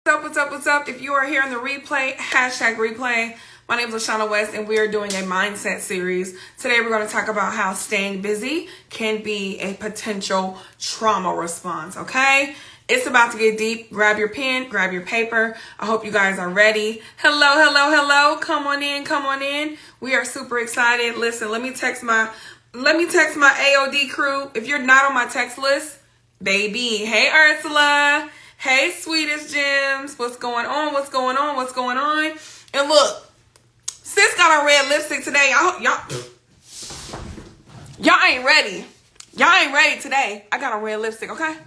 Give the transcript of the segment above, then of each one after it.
What's up? If you are here in the replay, hashtag replay. My name is LaShana Wes, and we are doing a mindset series. Today, we're going to talk about how staying busy can be a potential trauma response, okay? It's about to get deep. Grab your pen, grab your paper. I hope you guys are ready. Hello. Come on in. We are super excited. Listen, let me text my AOD crew. If you're not on my text list, baby. Hey, Ursula. Hey, sweetest gems. What's going on? And look, sis got on red lipstick today. Y'all ain't ready. Y'all ain't ready today. I got on red lipstick, okay?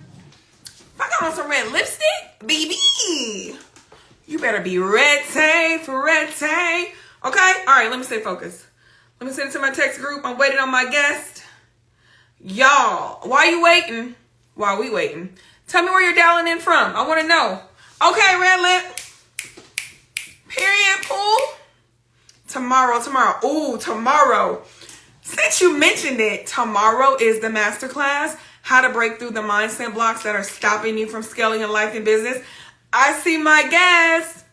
If I got on some red lipstick, baby, you better be ready. Okay? All right, let me stay focused. Let me send it to my text group. I'm waiting on my guest. Y'all, why you waiting? While we waiting, tell me where you're dialing in from. I want to know. Okay, red lip. Period, pool. Tomorrow. Ooh, tomorrow. Since you mentioned it, tomorrow is the masterclass, how to break through the mindset blocks that are stopping you from scaling in life and business. I see my guest.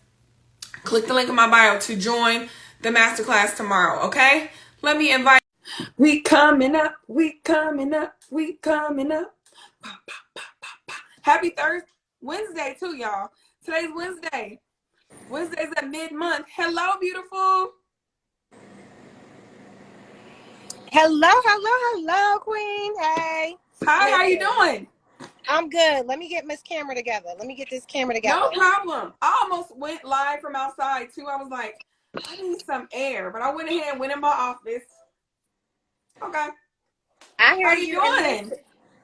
Click the link in my bio to join the masterclass tomorrow, okay? Let me invite. We coming up. Happy Thursday, Wednesday too, y'all. Today's Wednesday. Wednesday's at mid-month. Hello, beautiful. Hello, Queen. Hey. Hi, how you doing? I'm good. Let me get this camera together. No problem. I almost went live from outside too. I was like, I need some air, but I went ahead and went in my office. Okay. I hear How you doing?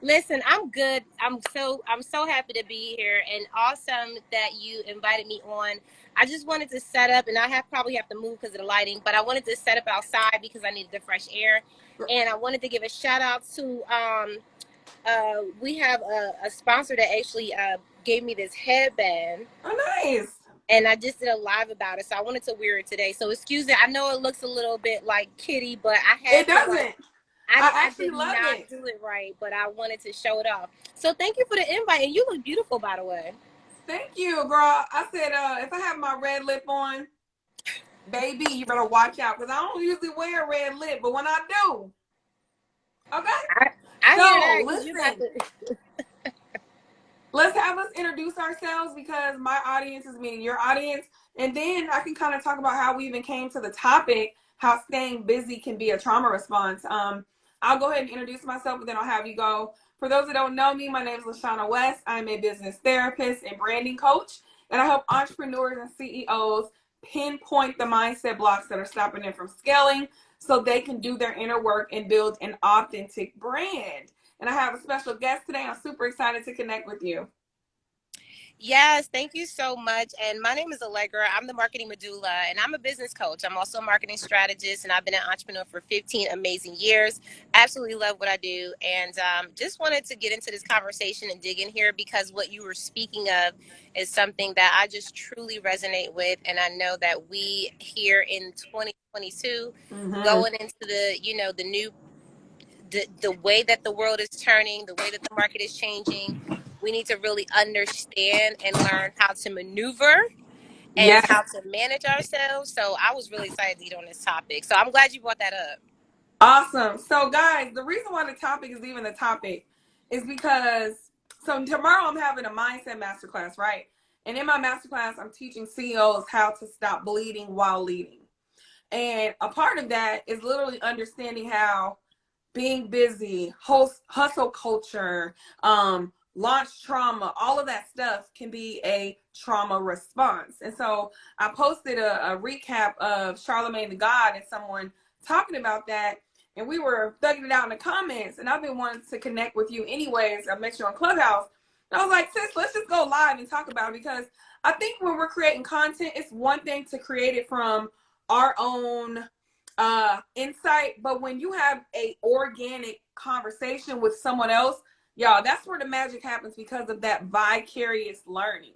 Listen, I'm good. I'm so happy to be here, and awesome that you invited me on. I just wanted to set up, and probably have to move because of the lighting, but I wanted to set up outside because I needed the fresh air, and I wanted to give a shout out to we have a sponsor that actually gave me this headband. Oh, nice. And I just did a live about it, so I wanted to wear it today. So excuse me, I know it looks a little bit like kitty, but It doesn't. I did not do it right, but I wanted to show it off. So thank you for the invite, and you look beautiful, by the way. Thank you, girl. I said, if I have my red lip on, baby, you better watch out because I don't usually wear red lip, but when I do, okay. I so hear that, listen. Let's have us introduce ourselves because my audience is meeting your audience, and then I can kind of talk about how we even came to the topic, how staying busy can be a trauma response. I'll go ahead and introduce myself, and then I'll have you go. For those that don't know me, my name is LaShana Wes. I'm a business therapist and branding coach, and I help entrepreneurs and CEOs pinpoint the mindset blocks that are stopping them from scaling so they can do their inner work and build an authentic brand. And I have a special guest today. I'm super excited to connect with you. Yes, thank you so much. And my name is Allegra. I'm the marketing Medulla, and I'm a business coach. I'm also a marketing strategist, and I've been an entrepreneur for 15 amazing years. Absolutely love what I do. And just wanted to get into this conversation and dig in here because what you were speaking of is something that I just truly resonate with. And I know that we here in 2022, going into the new, the way that the world is turning, the way that the market is changing, we need to really understand and learn how to maneuver and how to manage ourselves. So I was really excited to get on this topic. So I'm glad you brought that up. Awesome. So guys, the reason why the topic is even the topic is because, so tomorrow I'm having a mindset masterclass, right? And in my masterclass, I'm teaching CEOs how to stop bleeding while leading. And a part of that is literally understanding how being busy, hustle culture, launch trauma, all of that stuff can be a trauma response. And so I posted a recap of Charlemagne the God and someone talking about that. And we were thugging it out in the comments. And I've been wanting to connect with you anyways. I met you on Clubhouse. And I was like, sis, let's just go live and talk about it. Because I think when we're creating content, it's one thing to create it from our own insight, but when you have a organic conversation with someone else, y'all, that's where the magic happens because of that vicarious learning.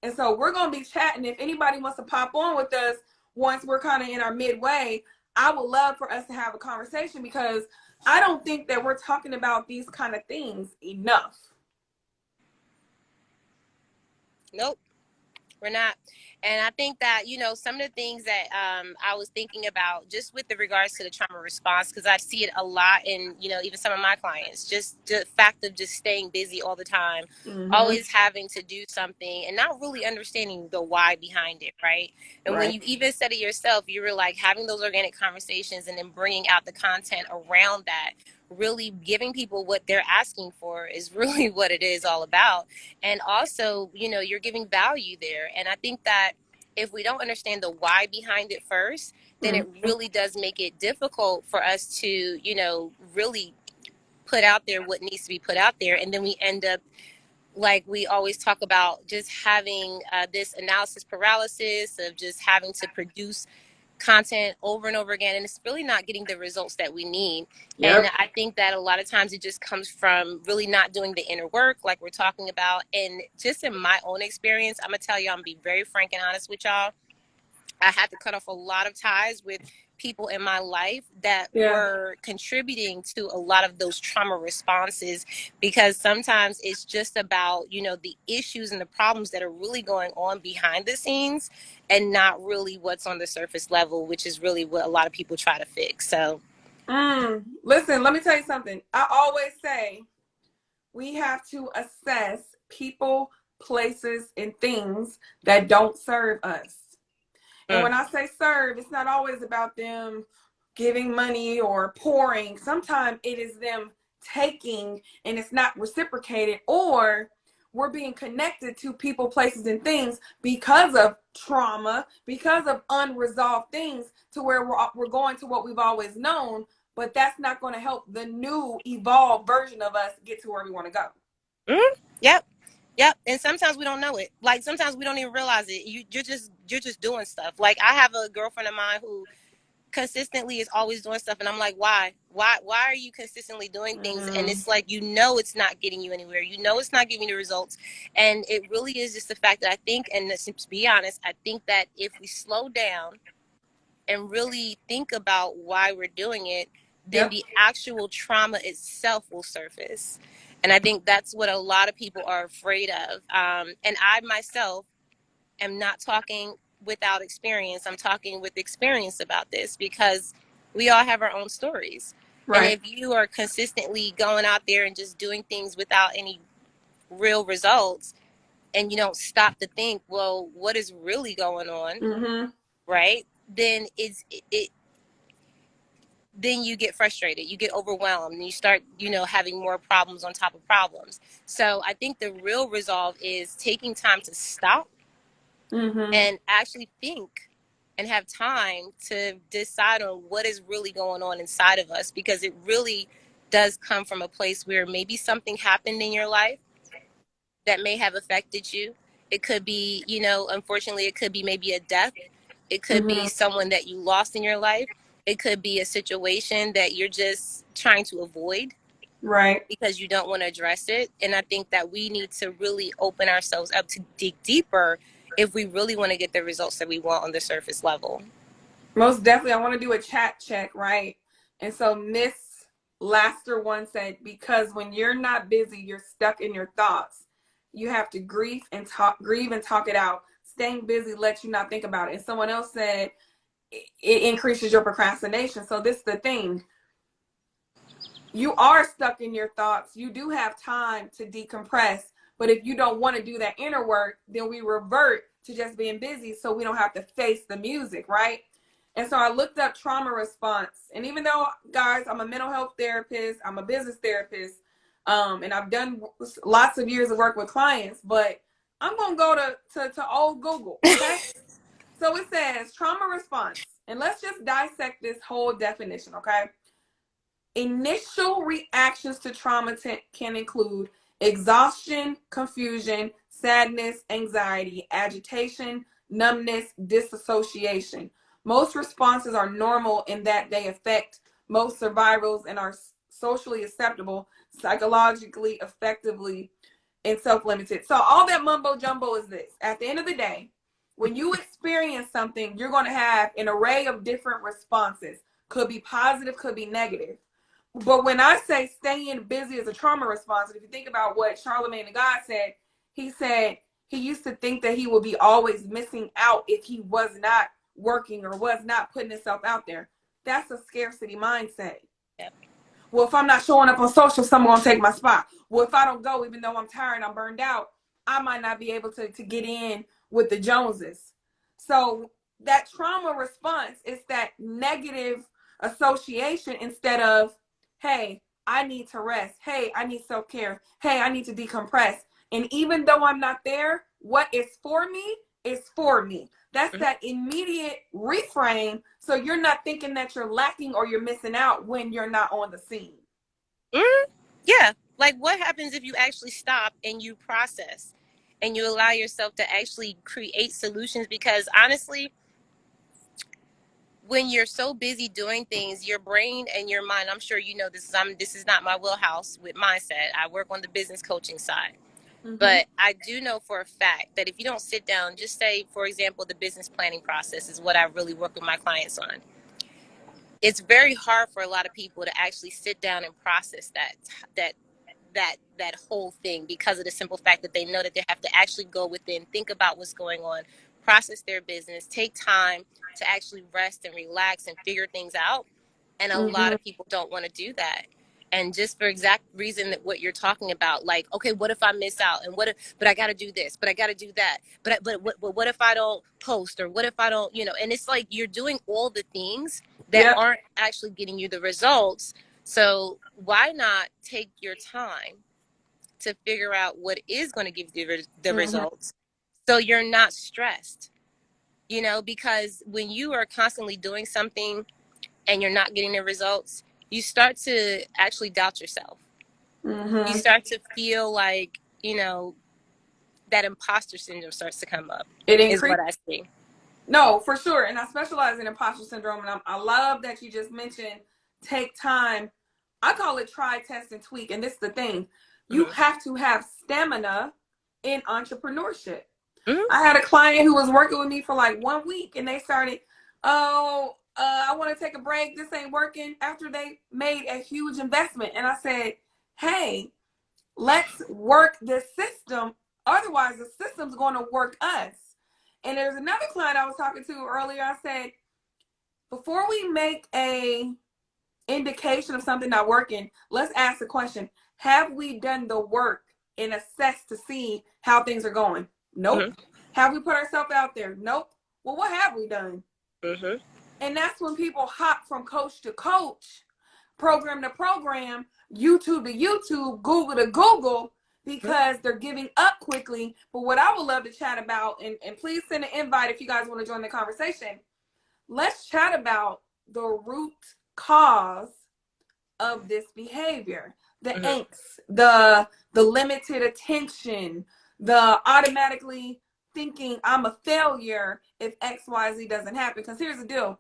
And so we're going to be chatting. If anybody wants to pop on with us once we're kind of in our midway, I would love for us to have a conversation because I don't think that we're talking about these kind of things enough. Nope. We're not. And I think that, some of the things that I was thinking about just with the regards to the trauma response, because I see it a lot in, even some of my clients, just the fact of just staying busy all the time, always having to do something and not really understanding the why behind it, right? And when Right. you even said it yourself, you were like having those organic conversations and then bringing out the content around that, really giving people what they're asking for is really what it is all about. And also, you're giving value there. And I think that if we don't understand the why behind it first, then it really does make it difficult for us to, really put out there what needs to be put out there. And then we end up, like we always talk about, just having this analysis paralysis of just having to produce content over and over again, and it's really not getting the results that we need. And Yep. I think that a lot of times it just comes from really not doing the inner work like we're talking about. And just in my own experience, I'm gonna tell you, I'm gonna be very frank and honest with y'all, I had to cut off a lot of ties with people in my life that Yeah. were contributing to a lot of those trauma responses, because sometimes it's just about, the issues and the problems that are really going on behind the scenes and not really what's on the surface level, which is really what a lot of people try to fix. So Listen, let me tell you something. I always say we have to assess people, places, and things that don't serve us. And when I say serve, it's not always about them giving money or pouring. Sometimes it is them taking and it's not reciprocated, or we're being connected to people, places, and things because of trauma, because of unresolved things, to where we're going to what we've always known, but that's not going to help the new evolved version of us get to where we want to go. Yep. Yep. And sometimes we don't know it. Like sometimes we don't even realize it. You're just doing stuff. Like I have a girlfriend of mine who consistently is always doing stuff, and I'm like, why are you consistently doing things? And it's like, it's not getting you anywhere, it's not giving you the results. And it really is just the fact that I think, and to be honest, I think that if we slow down and really think about why we're doing it, then the actual trauma itself will surface. And I think that's what a lot of people are afraid of. And I myself am not talking without experience. I'm talking with experience about this, because we all have our own stories. And Right. if you are consistently going out there and just doing things without any real results, and you don't stop to think, well, what is really going on, right? Then then you get frustrated, you get overwhelmed, and you start, having more problems on top of problems. So I think the real resolve is taking time to stop and actually think and have time to decide on what is really going on inside of us, because it really does come from a place where maybe something happened in your life that may have affected you. It could be, unfortunately, it could be maybe a death. It could be someone that you lost in your life. It could be a situation that you're just trying to avoid, Right. because you don't want to address it. And I think that we need to really open ourselves up to dig deeper if we really want to get the results that we want on the surface level. Most definitely. I want to do a chat check, right? And so Miss Laster once said, because when you're not busy, you're stuck in your thoughts. You have to grieve and talk it out. Staying busy lets you not think about it. And someone else said it increases your procrastination. So this is the thing. You are stuck in your thoughts. You do have time to decompress. But if you don't want to do that inner work, then we revert to just being busy so we don't have to face the music, right? And so I looked up trauma response. And even though, guys, I'm a mental health therapist, I'm a business therapist, and I've done lots of years of work with clients, but I'm going to go to old Google, okay? So it says trauma response. And let's just dissect this whole definition, okay? Initial reactions to trauma can include exhaustion, confusion, sadness, anxiety, agitation, numbness, disassociation. Most responses are normal in that they affect most survivors and are socially acceptable, psychologically effectively, and self-limited. So all that mumbo jumbo is this. At the end of the day, when you experience something, you're going to have an array of different responses. Could be positive, could be negative. But when I say staying busy is a trauma response, if you think about what Charlemagne the God said he used to think that he would be always missing out if he was not working or was not putting himself out there. That's a scarcity mindset. Yep. Well, if I'm not showing up on social, someone gonna take my spot. Well, if I don't go, even though I'm tired, I'm burned out, I might not be able to get in with the Joneses. So that trauma response is that negative association instead of, hey, I need to rest. Hey, I need self-care. Hey, I need to decompress. And even though I'm not there, what is for me is for me. That's that immediate reframe. So you're not thinking that you're lacking or you're missing out when you're not on the scene. Yeah. Like, what happens if you actually stop and you process and you allow yourself to actually create solutions? Because honestly, when you're so busy doing things, your brain and your mind, I'm sure you know this is not my wheelhouse with mindset. I work on the business coaching side. Mm-hmm. But I do know for a fact that if you don't sit down, just say, for example, the business planning process is what I really work with my clients on. It's very hard for a lot of people to actually sit down and process that that whole thing, because of the simple fact that they know that they have to actually go within, think about what's going on, process their business, take time to actually rest and relax and figure things out. And a lot Mm-hmm. of people don't want to do that. And just for exact reason that what you're talking about, like, okay, what if I miss out? And what if, but I got to do this, but I got to do that. But what if I don't post, or what if I don't, and it's like you're doing all the things that Yep. aren't actually getting you the results. So why not take your time to figure out what is going to give you the Mm-hmm. results, so you're not stressed, because when you are constantly doing something and you're not getting the results, you start to actually doubt yourself. You Mm-hmm. start to feel like, that imposter syndrome starts to come up, It is increases. what I see. No, for sure. And I specialize in imposter syndrome. And I love that you just mentioned take time. I call it try, test, and tweak. And this is the thing, you Mm-hmm. have to have stamina in entrepreneurship. Mm-hmm. I had a client who was working with me for like 1 week and they started, I want to take a break. This ain't working, after they made a huge investment. And I said, hey, let's work the system. Otherwise, the system's going to work us. And there's another client I was talking to earlier. I said, before we make a indication of something not working, let's ask the question, have we done the work and assess to see how things are going? Nope. Mm-hmm. Have we put ourselves out there? Nope. Well, what have we done? Mm-hmm. And that's when people hop from coach to coach, program to program, YouTube to YouTube, Google to Google, because they're giving up quickly. But what I would love to chat about, and please send an invite if you guys want to join the conversation, let's chat about the root cause of this behavior. The Mm-hmm. angst, the limited attention, the automatically thinking I'm a failure if XYZ doesn't happen. Because here's the deal.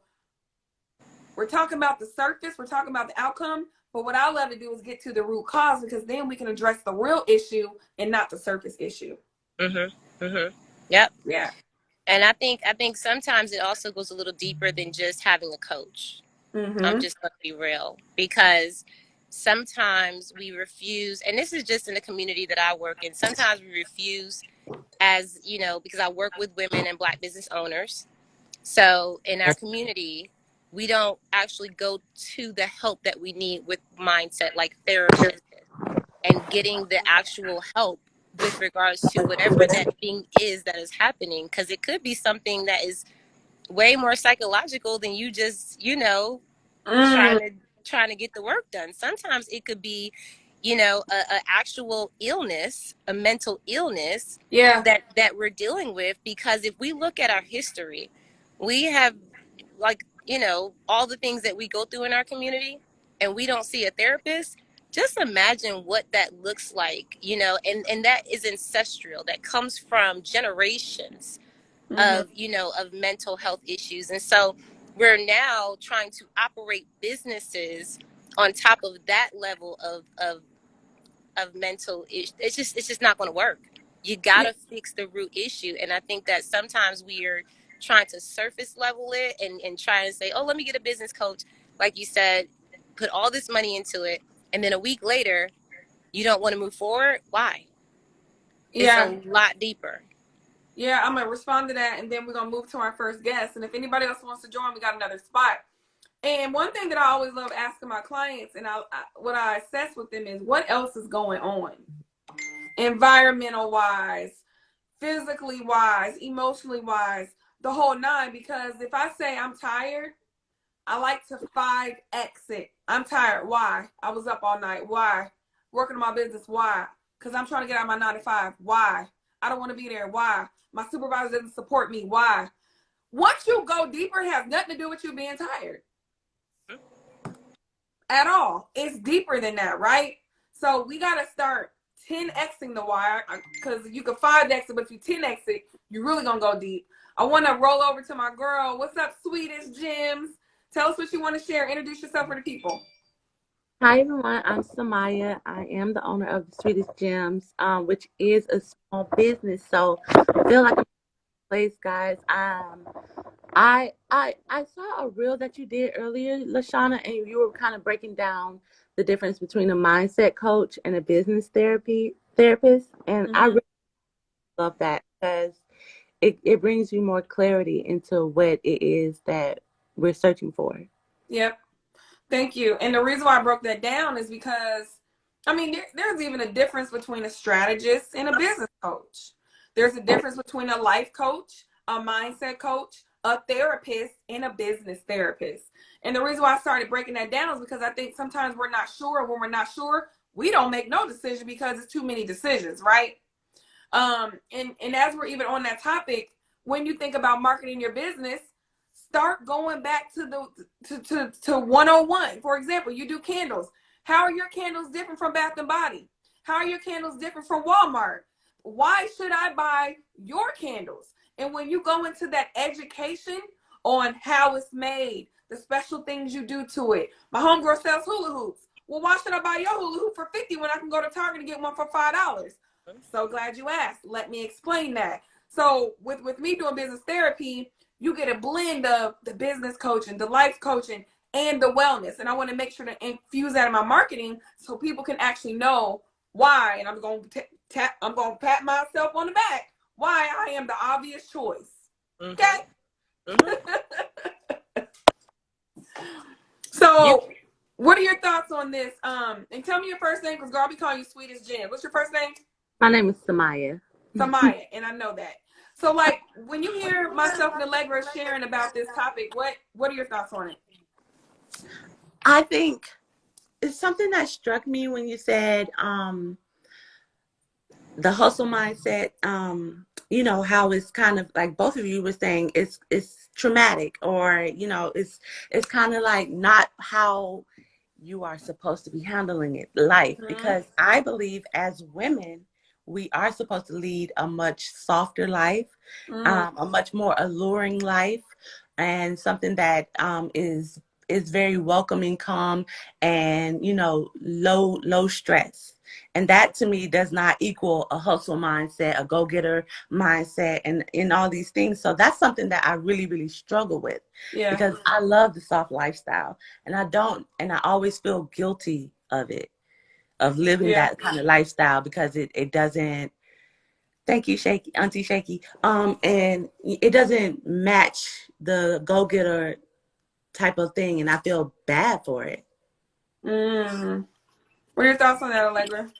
We're talking about the surface, we're talking about the outcome, but what I love to do is get to the root cause, because then we can address the real issue and not the surface issue. Mm-hmm. Mm-hmm. Yep. Yeah. And I think sometimes it also goes a little deeper than just having a coach. I'm Mm-hmm. just going to be real, because sometimes we refuse, and this is just in the community that I work in. Sometimes we refuse, as because I work with women and Black business owners. So in our community, we don't actually go to the help that we need with mindset, like therapists, and getting the actual help with regards to whatever that thing is that is happening, because it could be something that is way more psychological than you just Mm. trying to get the work done. Sometimes it could be, a actual illness, a mental illness Yeah. that we're dealing with. Because if we look at our history, we have, like, all the things that we go through in our community, and we don't see a therapist. Just imagine what that looks like, and that is ancestral. That comes from generations Mm-hmm. of mental health issues. And so we're now trying to operate businesses on top of that level of mental issues. It's just not going to work. You got Yeah. to fix the root issue. And I think that sometimes we are trying to surface level it, and try and say, oh, let me get a business coach, like you said, put all this money into it, and then a week later you don't want to move forward. Why? It's a Yeah. lot deeper. Yeah, I'm gonna respond to that, and then we're gonna move to our first guest. And if anybody else wants to join, we got another spot. And one thing that I always love asking my clients, and what I assess with them is what else is going on, environmental wise, physically wise, emotionally wise, the whole nine. Because if I say I'm tired, I like to 5X. I'm tired. Why? I was up all night. Why? Working on my business. Why? Because I'm trying to get out of my 9 to 5. Why? I don't want to be there. Why? My supervisor doesn't support me. Why? Once you go deeper, it has nothing to do with you being tired at all. It's deeper than that, right? So we got to start 10Xing the why, because you can 5X it, but if you 10X it, you're really going to go deep. I want to roll over to my girl. What's up, sweetest gems? Tell us what you want to share. Introduce yourself for the people. Hi everyone, I'm Samaya. I am the owner of the Sweetest Gems, which is a small business. So I feel like I'm in a place, guys. I saw a reel that you did earlier, LaShana, and you were kind of breaking down the difference between a mindset coach and a business therapist, and I really love that because it brings you more clarity into what it is that we're searching for. Yep. Thank you. And the reason why I broke that down is because, I mean, there's even a difference between a strategist and a business coach. There's a difference between a life coach, a mindset coach, a therapist, and a business therapist. And the reason why I started breaking that down is because I think sometimes we're not sure. When we're not sure, we don't make no decision because it's too many decisions, right? And as we're even on that topic, when you think about marketing your business, start going back to the 101. For example, you do candles. How are your candles different from Bath and Body? How are your candles different from Walmart? Why should I buy your candles? And when you go into that education on how it's made, the special things you do to it. My homegirl sells hula hoops. Well, why should I buy your hula hoop for 50 when I can go to Target and get one for $5? So glad you asked. Let me explain that. So with me doing business therapy, you get a blend of the business coaching, the life coaching, and the wellness. And I want to make sure to infuse that in my marketing so people can actually know why. And I'm going to pat myself on the back why I am the obvious choice. Okay. So, what are your thoughts on this? And tell me your first name, because girl, I'll be calling you Sweetest Jen. What's your first name? My name is Samaya. Samaya, and I know that. So, like, when you hear myself and Allegra sharing about this topic, what are your thoughts on it? I think it's something that struck me when you said the hustle mindset. How it's kind of like both of you were saying it's traumatic, or it's kind of like not how you are supposed to be handling it life, Mm-hmm. because I believe as women we are supposed to lead a much softer life, Mm-hmm. a much more alluring life, and something that is very welcoming, calm, and low stress. And that to me does not equal a hustle mindset, a go-getter mindset, and in all these things. So that's something that I really, really struggle with, Yeah. because I love the soft lifestyle, and I always feel guilty of it, of living Yeah. that kind of lifestyle, because it doesn't, thank you, Shaky, Auntie Shaky, and it doesn't match the go-getter type of thing, and I feel bad for it. Mm-hmm. What are your thoughts on that, Allegra?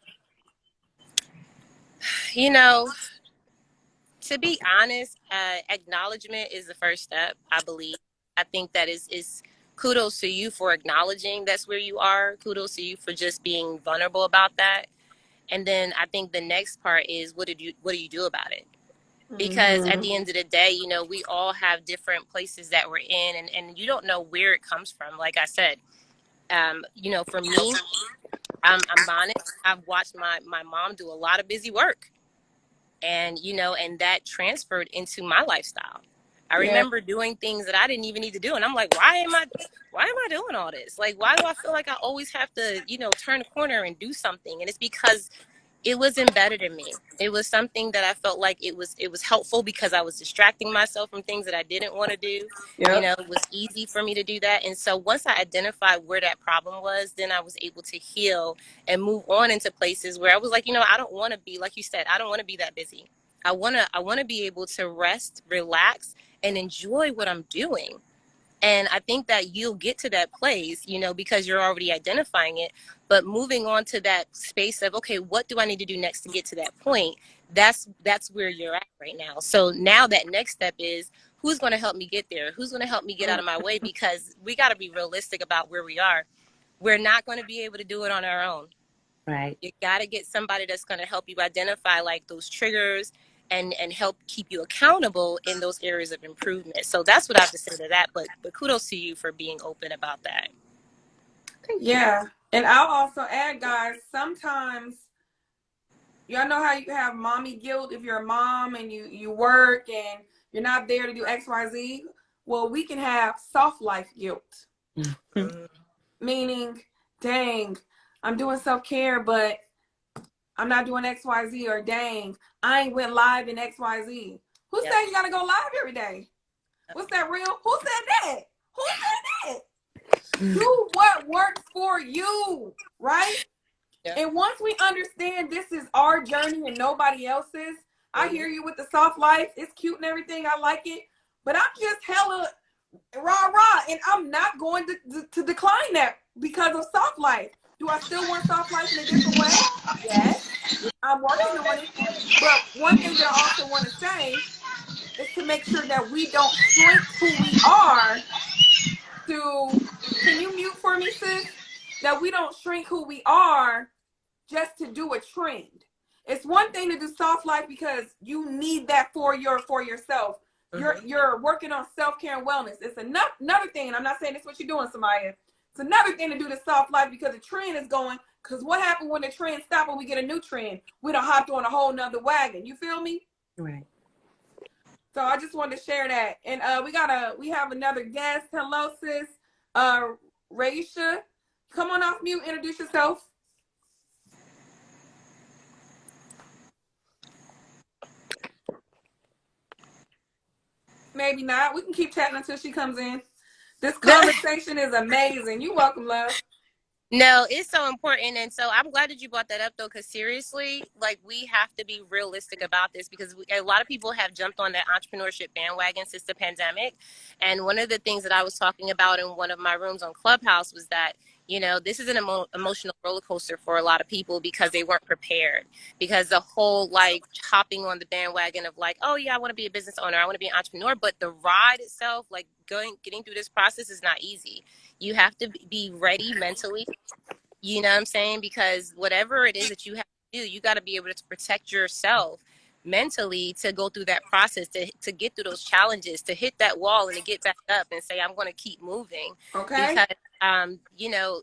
You know, to be honest, acknowledgement is the first step, I believe. I think that is kudos to you for acknowledging that's where you are. Kudos to you for just being vulnerable about that. And then I think the next part is what do you do about it? Because at Mm-hmm. the end of the day, we all have different places that we're in, and you don't know where it comes from. Like I said, for me, I'm honest. I've watched my mom do a lot of busy work, and and that transferred into my lifestyle. I Yeah. remember doing things that I didn't even need to do, and I'm like, why am I doing all this? Like, why do I feel like I always have to turn a corner and do something? And it's because it was embedded in me. It was something that I felt like it was helpful because I was distracting myself from things that I didn't want to do. Yep. It was easy for me to do that. And so once I identified where that problem was, then I was able to heal and move on into places where I was like, I don't want to be, like you said, I don't want to be that busy. I want to be able to rest, relax, and enjoy what I'm doing. And I think that you'll get to that place, you know, because you're already identifying it. But moving on to that space of, okay, what do I need to do next to get to that point? That's where you're at right now. So now that next step is, who's going to help me get there? Who's going to help me get out of my way? Because we got to be realistic about where we are. We're not going to be able to do it on our own. Right. You got to get somebody that's going to help you identify like those triggers and help keep you accountable in those areas of improvement. So that's what I have to say to that. But kudos to you for being open about that. Yeah. And I'll also add, guys, sometimes y'all know how you have mommy guilt if you're a mom and you work and you're not there to do XYZ. Well, we can have soft life guilt. Mm-hmm. Meaning, dang, I'm doing self-care, but I'm not doing XYZ, or dang, I ain't went live in XYZ. Who said you gotta go live every day? What's that real? Who said that? Who said that? Do what works for you, right? Yeah. And once we understand this is our journey and nobody else's, I hear you with the soft life. It's cute and everything. I like it. But I'm just hella rah, and I'm not going to decline that because of soft life. Do I still want soft life in a different way? Yes. I'm working on it. But one thing that I also want to say is to make sure that we don't shrink who we are to, can you mute for me, sis? That we don't shrink who we are just to do a trend. It's one thing to do soft life because you need that for yourself. You're working on self-care and wellness. It's another thing, and I'm not saying it's what you're doing, Samaya. It's another thing to do the soft life because the trend is going. Because what happened when the trend stopped and we get a new trend? We done hopped on a whole nother wagon. You feel me? Right. So I just wanted to share that. And we have another guest. Hello, sis. Raisha. Come on off mute, introduce yourself. Maybe not. We can keep chatting until she comes in. This conversation is amazing. You're welcome, love. No, it's so important. And so I'm glad that you brought that up, though, because seriously, like, we have to be realistic about this because a lot of people have jumped on that entrepreneurship bandwagon since the pandemic. And one of the things that I was talking about in one of my rooms on Clubhouse was that, you know, this is an emotional roller coaster for a lot of people because they weren't prepared. Because the whole, like, hopping on the bandwagon of like, oh, yeah, I want to be a business owner, I want to be an entrepreneur. But the ride itself, like, getting through this process is not easy. You have to be ready mentally. You know what I'm saying? Because whatever it is that you have to do, you got to be able to protect yourself mentally to go through that process, to get through those challenges, to hit that wall and to get back up and say, I'm going to keep moving. Okay. Because, you know,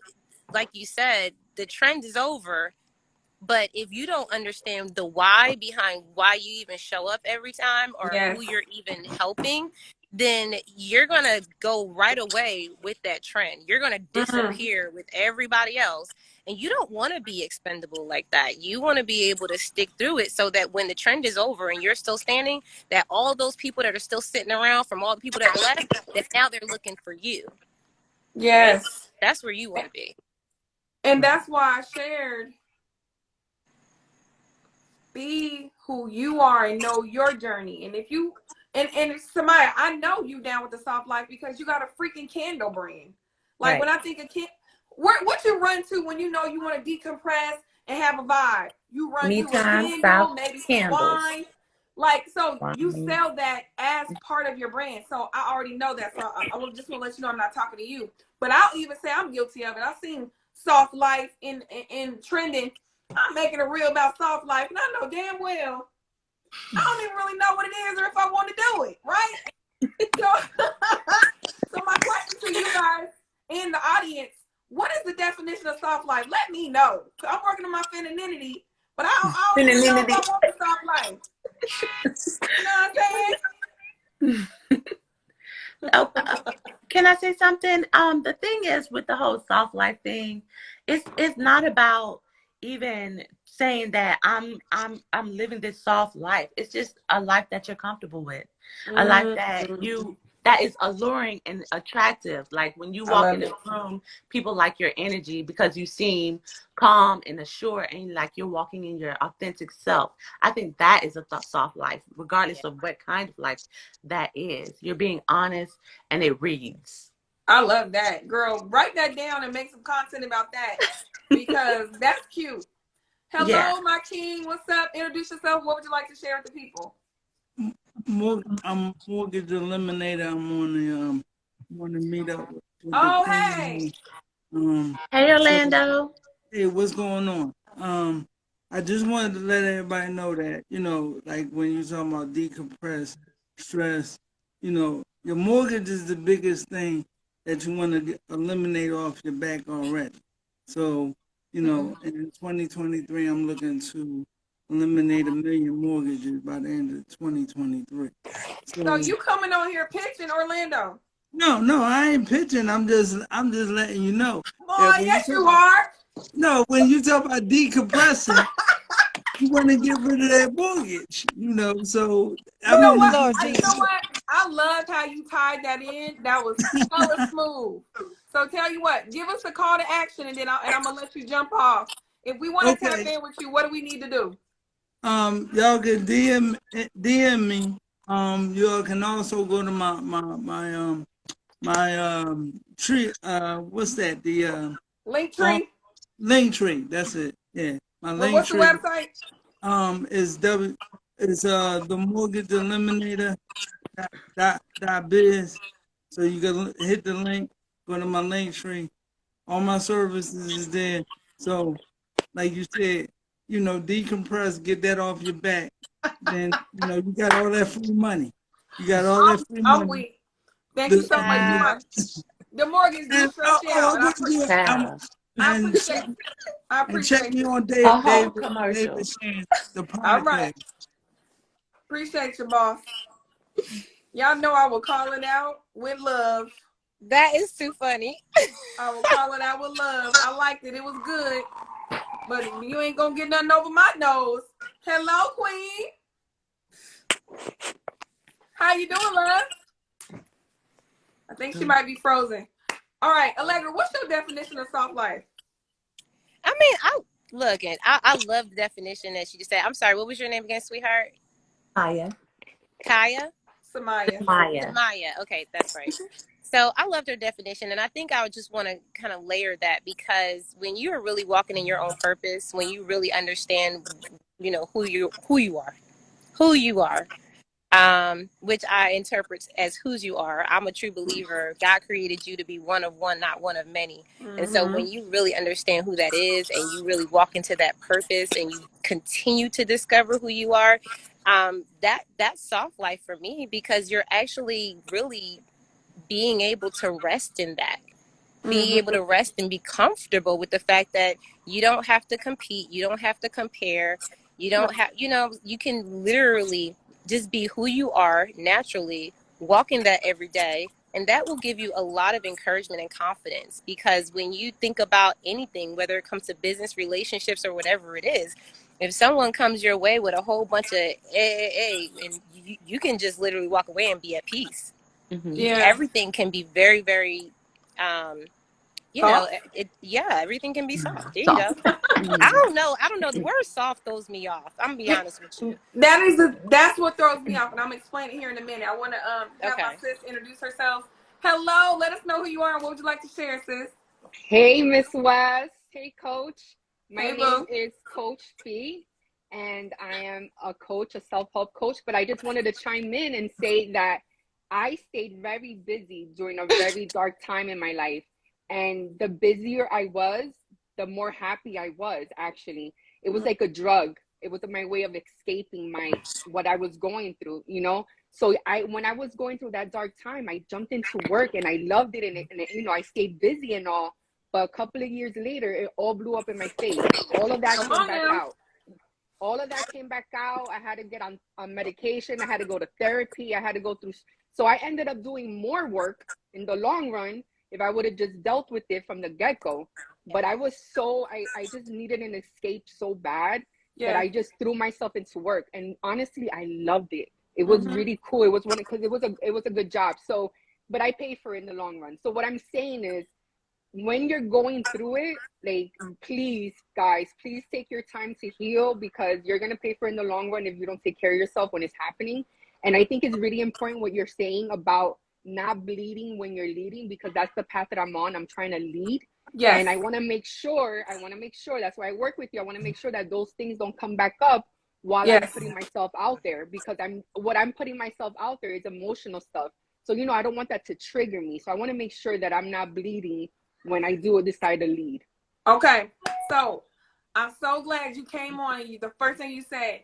like you said, the trend is over. But if you don't understand the why behind why you even show up every time or who you're even helping, then you're going to go right away with that trend. You're going to disappear with everybody else. And you don't want to be expendable like that. You want to be able to stick through it so that when the trend is over and you're still standing, that all those people that are still sitting around from all the people that left, that now they're looking for you. Yes. Right? That's where you want to be. And that's why I shared, be who you are and know your journey. And if you, and Samaya, I know you down with the soft life because you got a freaking candle brand. Like when I think of what you run to when you know you want to decompress and have a vibe? You run to a candle, maybe some wine. Like, so you sell that as part of your brand. So I already know that. So I will just want to let you know I'm not talking to you. But I'll even say I'm guilty of it. I've seen soft life in trending. I'm making a reel about soft life, and I know damn well I don't even really know what it is or if I want to do it, right? So my question to you guys in the audience, what is the definition of soft life? Let me know. I'm working on my femininity, but I don't even know if I want the soft life. You know what I'm saying? Oh, can I say something? The thing is with the whole soft life thing, it's not about even saying that I'm living this soft life. It's just a life that you're comfortable with, a life that that is alluring and attractive. Like when you I walk love in it. a room, people like your energy because you seem calm and assured and like you're walking in your authentic self. I think that is a soft life, regardless of what kind of life that is. You're being honest and it reads. I love that. Girl, write that down and make some content about that because that's cute. Yeah. Hello, my king. What's up? Introduce yourself. What would you like to share with the people? I'm mortgage eliminator. I'm on the want to meet up with the Oh, hey. queen. Hey, So Orlando. hey, what's going on? I just wanted to let everybody know that, like when you're talking about decompress, stress, your mortgage is the biggest thing that you want to eliminate off your back already. So, Mm-hmm. in 2023, I'm looking to eliminate 1 million mortgages by the end of 2023. So So, you coming on here pitching Orlando? no, I ain't pitching. I'm just letting you know Boy, that when you yes, talk you about are. no, when you talk about decompressing, you want to get rid of that mortgage. So You I'm know only what? Lord just You know Jesus. what? I loved how you tied that in. That was hella smooth. So tell you what, give us a call to action, and then I'm gonna let you jump off. If we want to tap okay. in with you, what do we need to do? Y'all can DM me. Y'all can also go to my tree. What's that? The Link um, tree. link tree. That's it. Yeah, my Well, link what's the tree. website? Is the mortgage eliminator dot biz. So you can hit the link, go to my link tree. All my services is there. So, like you said, decompress, get that off your back. Then you got all that free money. You got all that free I'm money. weak. Thank you The, so much. the, The mortgage do and stress you out, I and want to Yeah. I and appreciate I and check appreciate me you. on A whole David commercial. Shan, the All right, podcast. appreciate you, boss. Y'all know I will call it out with love. That is too funny. I will call it out with love. I liked it. It was good. But you ain't gonna get nothing over my nose. Hello, Queen. How you doing, love? I think she might be frozen. All right, Allegra, what's your definition of soft life? I mean, I love the definition that she just said. I'm sorry, what was your name again, sweetheart? Maya. Kaya? Samaya. Maya. Maya. Okay, that's right. So I loved her definition, and I think I would just want to kind of layer that because when you are really walking in your own purpose, when you really understand, who you are, which I interpret as whose you are. I'm a true believer. God created you to be one of one, not one of many. And so Mm-hmm. when you really understand who that is and you really walk into that purpose and you continue to discover who you are, that's soft life for me because you're actually really being able to rest in that, being able Mm-hmm. to rest and be comfortable with the fact that you don't have to compete, you don't have to compare, you don't have, you can literally just be who you are naturally, walking that every day. And that will give you a lot of encouragement and confidence because when you think about anything, whether it comes to business, relationships, or whatever it is, if someone comes your way with a whole bunch of and you can just literally walk away and be at peace. Mm-hmm. Yeah. Everything can be very, very um, Soft? everything can be soft. There you So, go. mm, I don't know. The word soft throws me off. I'm gonna be honest with you. That's what throws me off, and I'm explaining here in a minute. I want to have my Okay. sis introduce herself. Hello, let us know who you are and what would you like to share, sis? Hey, Miss West. Hey, Coach. My Hey, name boo. is Coach Fee, and I am a coach, a self-help coach. But I just wanted to chime in and say that I stayed very busy during a very dark time in my life. And the busier I was, the more happy I was, actually. It was like a drug. It was my way of escaping what I was going through. So when I was going through that dark time, I jumped into work and I loved it, and I stayed busy and all. But a couple of years later, it all blew up in my face. All of that Come came on back now. out. All of that came back out. I had to get on medication. I had to go to therapy. I had to go through. So I ended up doing more work in the long run if I would have just dealt with it from the get-go. But I just needed an escape so bad that Yeah. I just threw myself into work. And honestly, I loved it. It was really cool. It was one because it was a good job. So, but I pay for it in the long run. So what I'm saying is, when you're going through it, like, please, guys, please take your time to heal, because you're gonna pay for it in the long run if you don't take care of yourself when it's happening. And I think it's really important what you're saying about not bleeding when you're leading, because that's the path that I'm on. I'm trying to lead. Yes. And I want to make sure, that's why I work with you. I want to make sure that those things don't come back up while I'm Yes. putting myself out there, because what I'm putting myself out there is emotional stuff. So, I don't want that to trigger me. So I want to make sure that I'm not bleeding when I do decide to lead. Okay. So I'm so glad you came on. The first thing you said,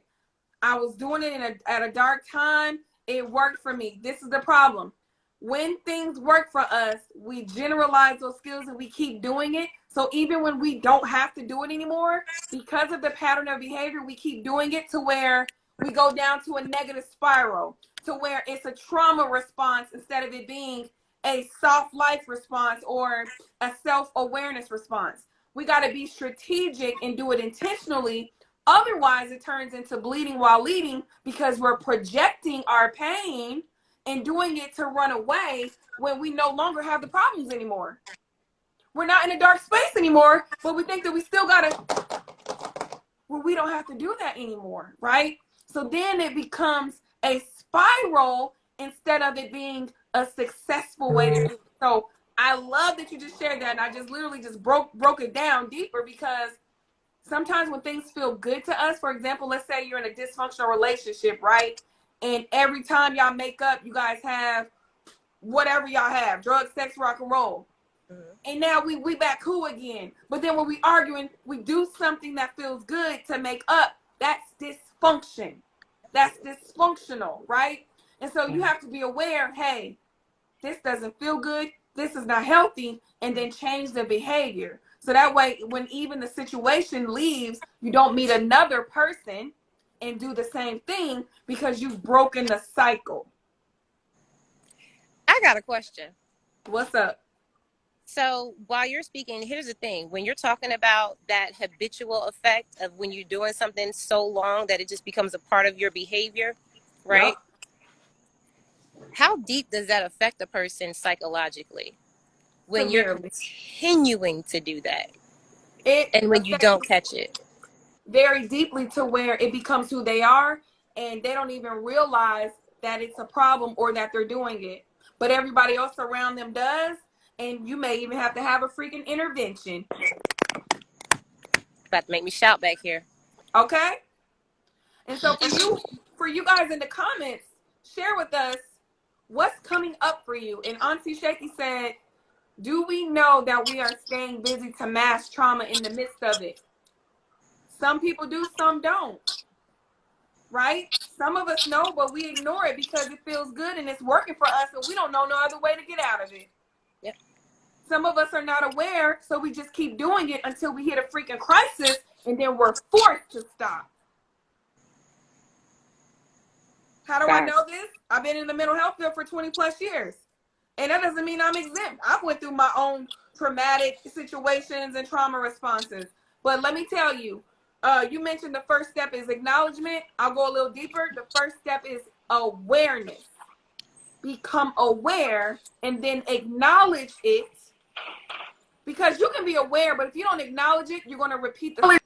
I was doing it at a dark time. It worked for me. This is the problem. When things work for us, we generalize those skills and we keep doing it. So even when we don't have to do it anymore, because of the pattern of behavior, we keep doing it to where we go down to a negative spiral, to where it's a trauma response instead of it being a soft life response or a self-awareness response. We got to be strategic and do it intentionally. Otherwise, it turns into bleeding while leading, because we're projecting our pain and doing it to run away when we no longer have the problems anymore. We're not in a dark space anymore, but we think that we still gotta, well, we don't have to do that anymore, right? So then it becomes a spiral instead of it being a successful way to do it. So I love that you just shared that, and I just literally just broke it down deeper, because sometimes when things feel good to us, for example, let's say you're in a dysfunctional relationship, right? And every time y'all make up, you guys have whatever y'all have, drugs, sex, rock and roll. And now we back cool again. But then when we arguing, we do something that feels good to make up. That's dysfunction. That's dysfunctional, right? And so you have to be aware, hey, this doesn't feel good. This is not healthy. And then change the behavior. So that way, when even the situation leaves, you don't meet another person and do the same thing, because you've broken the cycle. I got a question. What's up? So while you're speaking, here's the thing. When you're talking about that habitual effect of when you're doing something so long that it just becomes a part of your behavior, right? Yep. How deep does that affect a person psychologically when you're Severely. continuing to do that It and when you don't catch it? very deeply, to where it becomes who they are, and they don't even realize that it's a problem or that they're doing it. But everybody else around them does, and you may even have to have a freaking intervention. About to make me shout back here. Okay? And so for you guys in the comments, share with us what's coming up for you. And Auntie Shaky said, do we know that we are staying busy to mask trauma in the midst of it? Some people do, some don't. Right? Some of us know, but we ignore it because it feels good and it's working for us, and we don't know no other way to get out of it. Yep. Some of us are not aware, so we just keep doing it until we hit a freaking crisis, and then we're forced to stop. How do I know this? I've been in the mental health field for 20 plus years. And that doesn't mean I'm exempt. I've went through my own traumatic situations and trauma responses. But let me tell you, you mentioned the first step is acknowledgement. I'll go a little deeper. The first step is awareness. Become aware and then acknowledge it. Because you can be aware, but if you don't acknowledge it, you're going to repeat the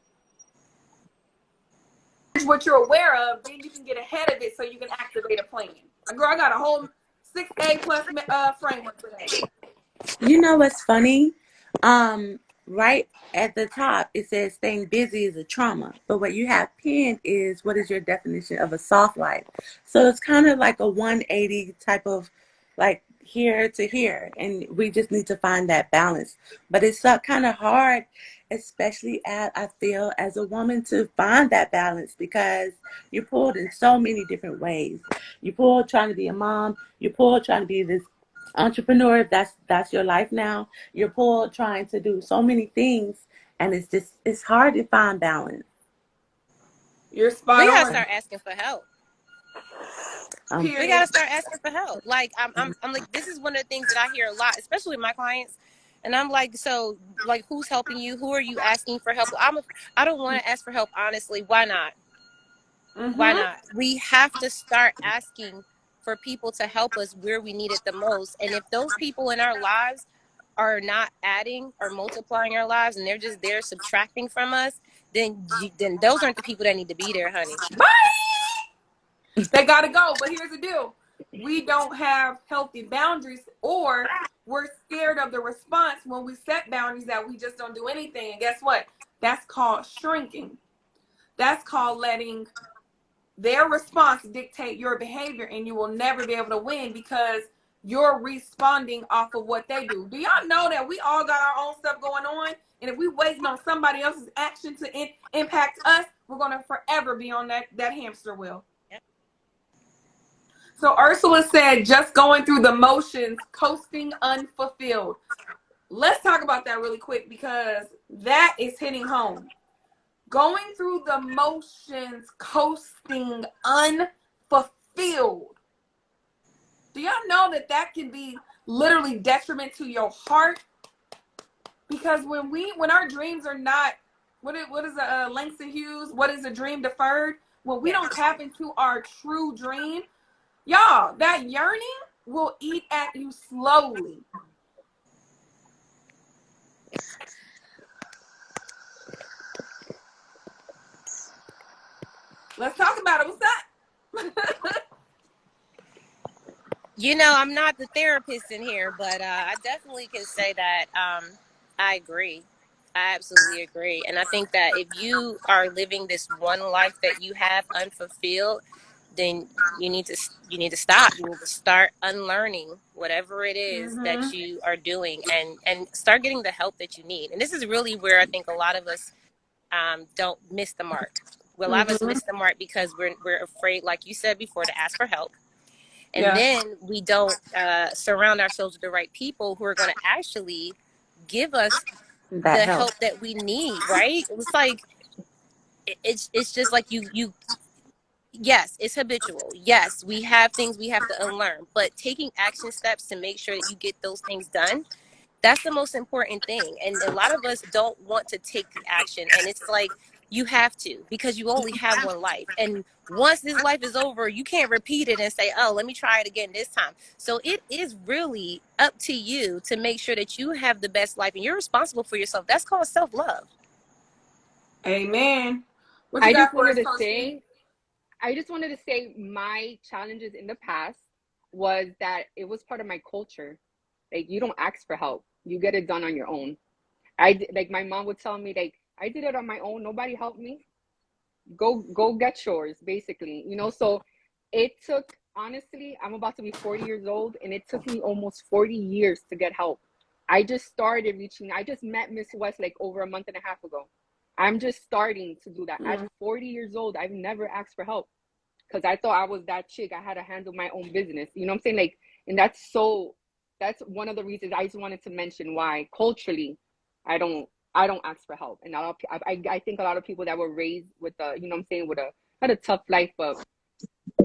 what you're aware of, then you can get ahead of it so you can activate a plan. Girl, I got a whole 6A plus framework for that. You know what's funny? Right at the top, it says staying busy is a trauma. But what you have pinned is, what is your definition of a soft life? So it's kind of like a 180 type of, like, here to here. And we just need to find that balance. But it's kind of hard, especially I feel, as a woman, to find that balance, because you're pulled in so many different ways. You're pulled trying to be a mom. You're pulled trying to be this entrepreneur, if that's your life now. You're pulled trying to do so many things, and it's hard to find balance. You're spot We gotta on. start asking for help. Period. We gotta start asking for help. Like I'm like, this is one of the things that I hear a lot, especially with my clients. And I'm like, so, like, who's helping you? Who are you asking for help? I don't want to ask for help, honestly. Why not? Why Mm-hmm. not? We have to start asking for people to help us where we need it the most. And if those people in our lives are not adding or multiplying our lives and they're just there subtracting from us, then those aren't the people that need to be there, honey. They gotta go. But here's the deal: we don't have healthy boundaries, or we're scared of the response when we set boundaries that we just don't do anything. And guess what? That's called shrinking. That's called letting their response dictate your behavior, and you will never be able to win because you're responding off of what they do. Do y'all know that we all got our own stuff going on? And if we waiting on somebody else's action to impact us, we're gonna forever be on that hamster wheel. Yep. So Ursula said, just going through the motions, coasting unfulfilled. Let's talk about that really quick because that is hitting home. Going through the motions, coasting unfulfilled. Do y'all know that that can be literally detriment to your heart? Because when our dreams are not, what is Langston Hughes? What is a dream deferred? When we don't tap into our true dream, y'all, that yearning will eat at you slowly. Let's talk about it. What's up? You know, I'm not the therapist in here, but I definitely can say that I agree. I absolutely agree. And I think that if you are living this one life that you have unfulfilled, then you need to stop. You need to start unlearning whatever it is that Mm-hmm. you are doing, and start getting the help that you need. And this is really where I think a lot of us don't miss the mark. Well, a lot of us Mm-hmm. miss the mark because we're afraid, like you said before, to ask for help. And Yeah. then we don't surround ourselves with the right people who are going to actually give us That the help. help that we need, right? It's like it's just like you yes, it's habitual. Yes, we have things we have to unlearn, but taking action steps to make sure that you get those things done, that's the most important thing. And a lot of us don't want to take the action, and it's like you have to, because you only have one life, and once this life is over, you can't repeat it and say, oh, let me try it again this time. So it is really up to you to make sure that you have the best life, and you're responsible for yourself. That's called self-love. Amen. What you I got just for wanted us, to Coach C? say, I just wanted to say my challenges in the past was that it was part of my culture. Like, you don't ask for help. You get it done on your own. Like, my mom would tell me, like, I did it on my own. Nobody helped me. Go get yours, basically. So it took, honestly, I'm about to be 40 years old, and it took me almost 40 years to get help. I just met Miss West like over a month and a half ago. I'm just starting to do that. At Mm. 40 years old, I've never asked for help because I thought I was that chick. I had to handle my own business. You know what I'm saying? Like, and that's one of the reasons I just wanted to mention why culturally I don't ask for help. And I think a lot of people that were raised with what I'm saying, with a had a tough life, but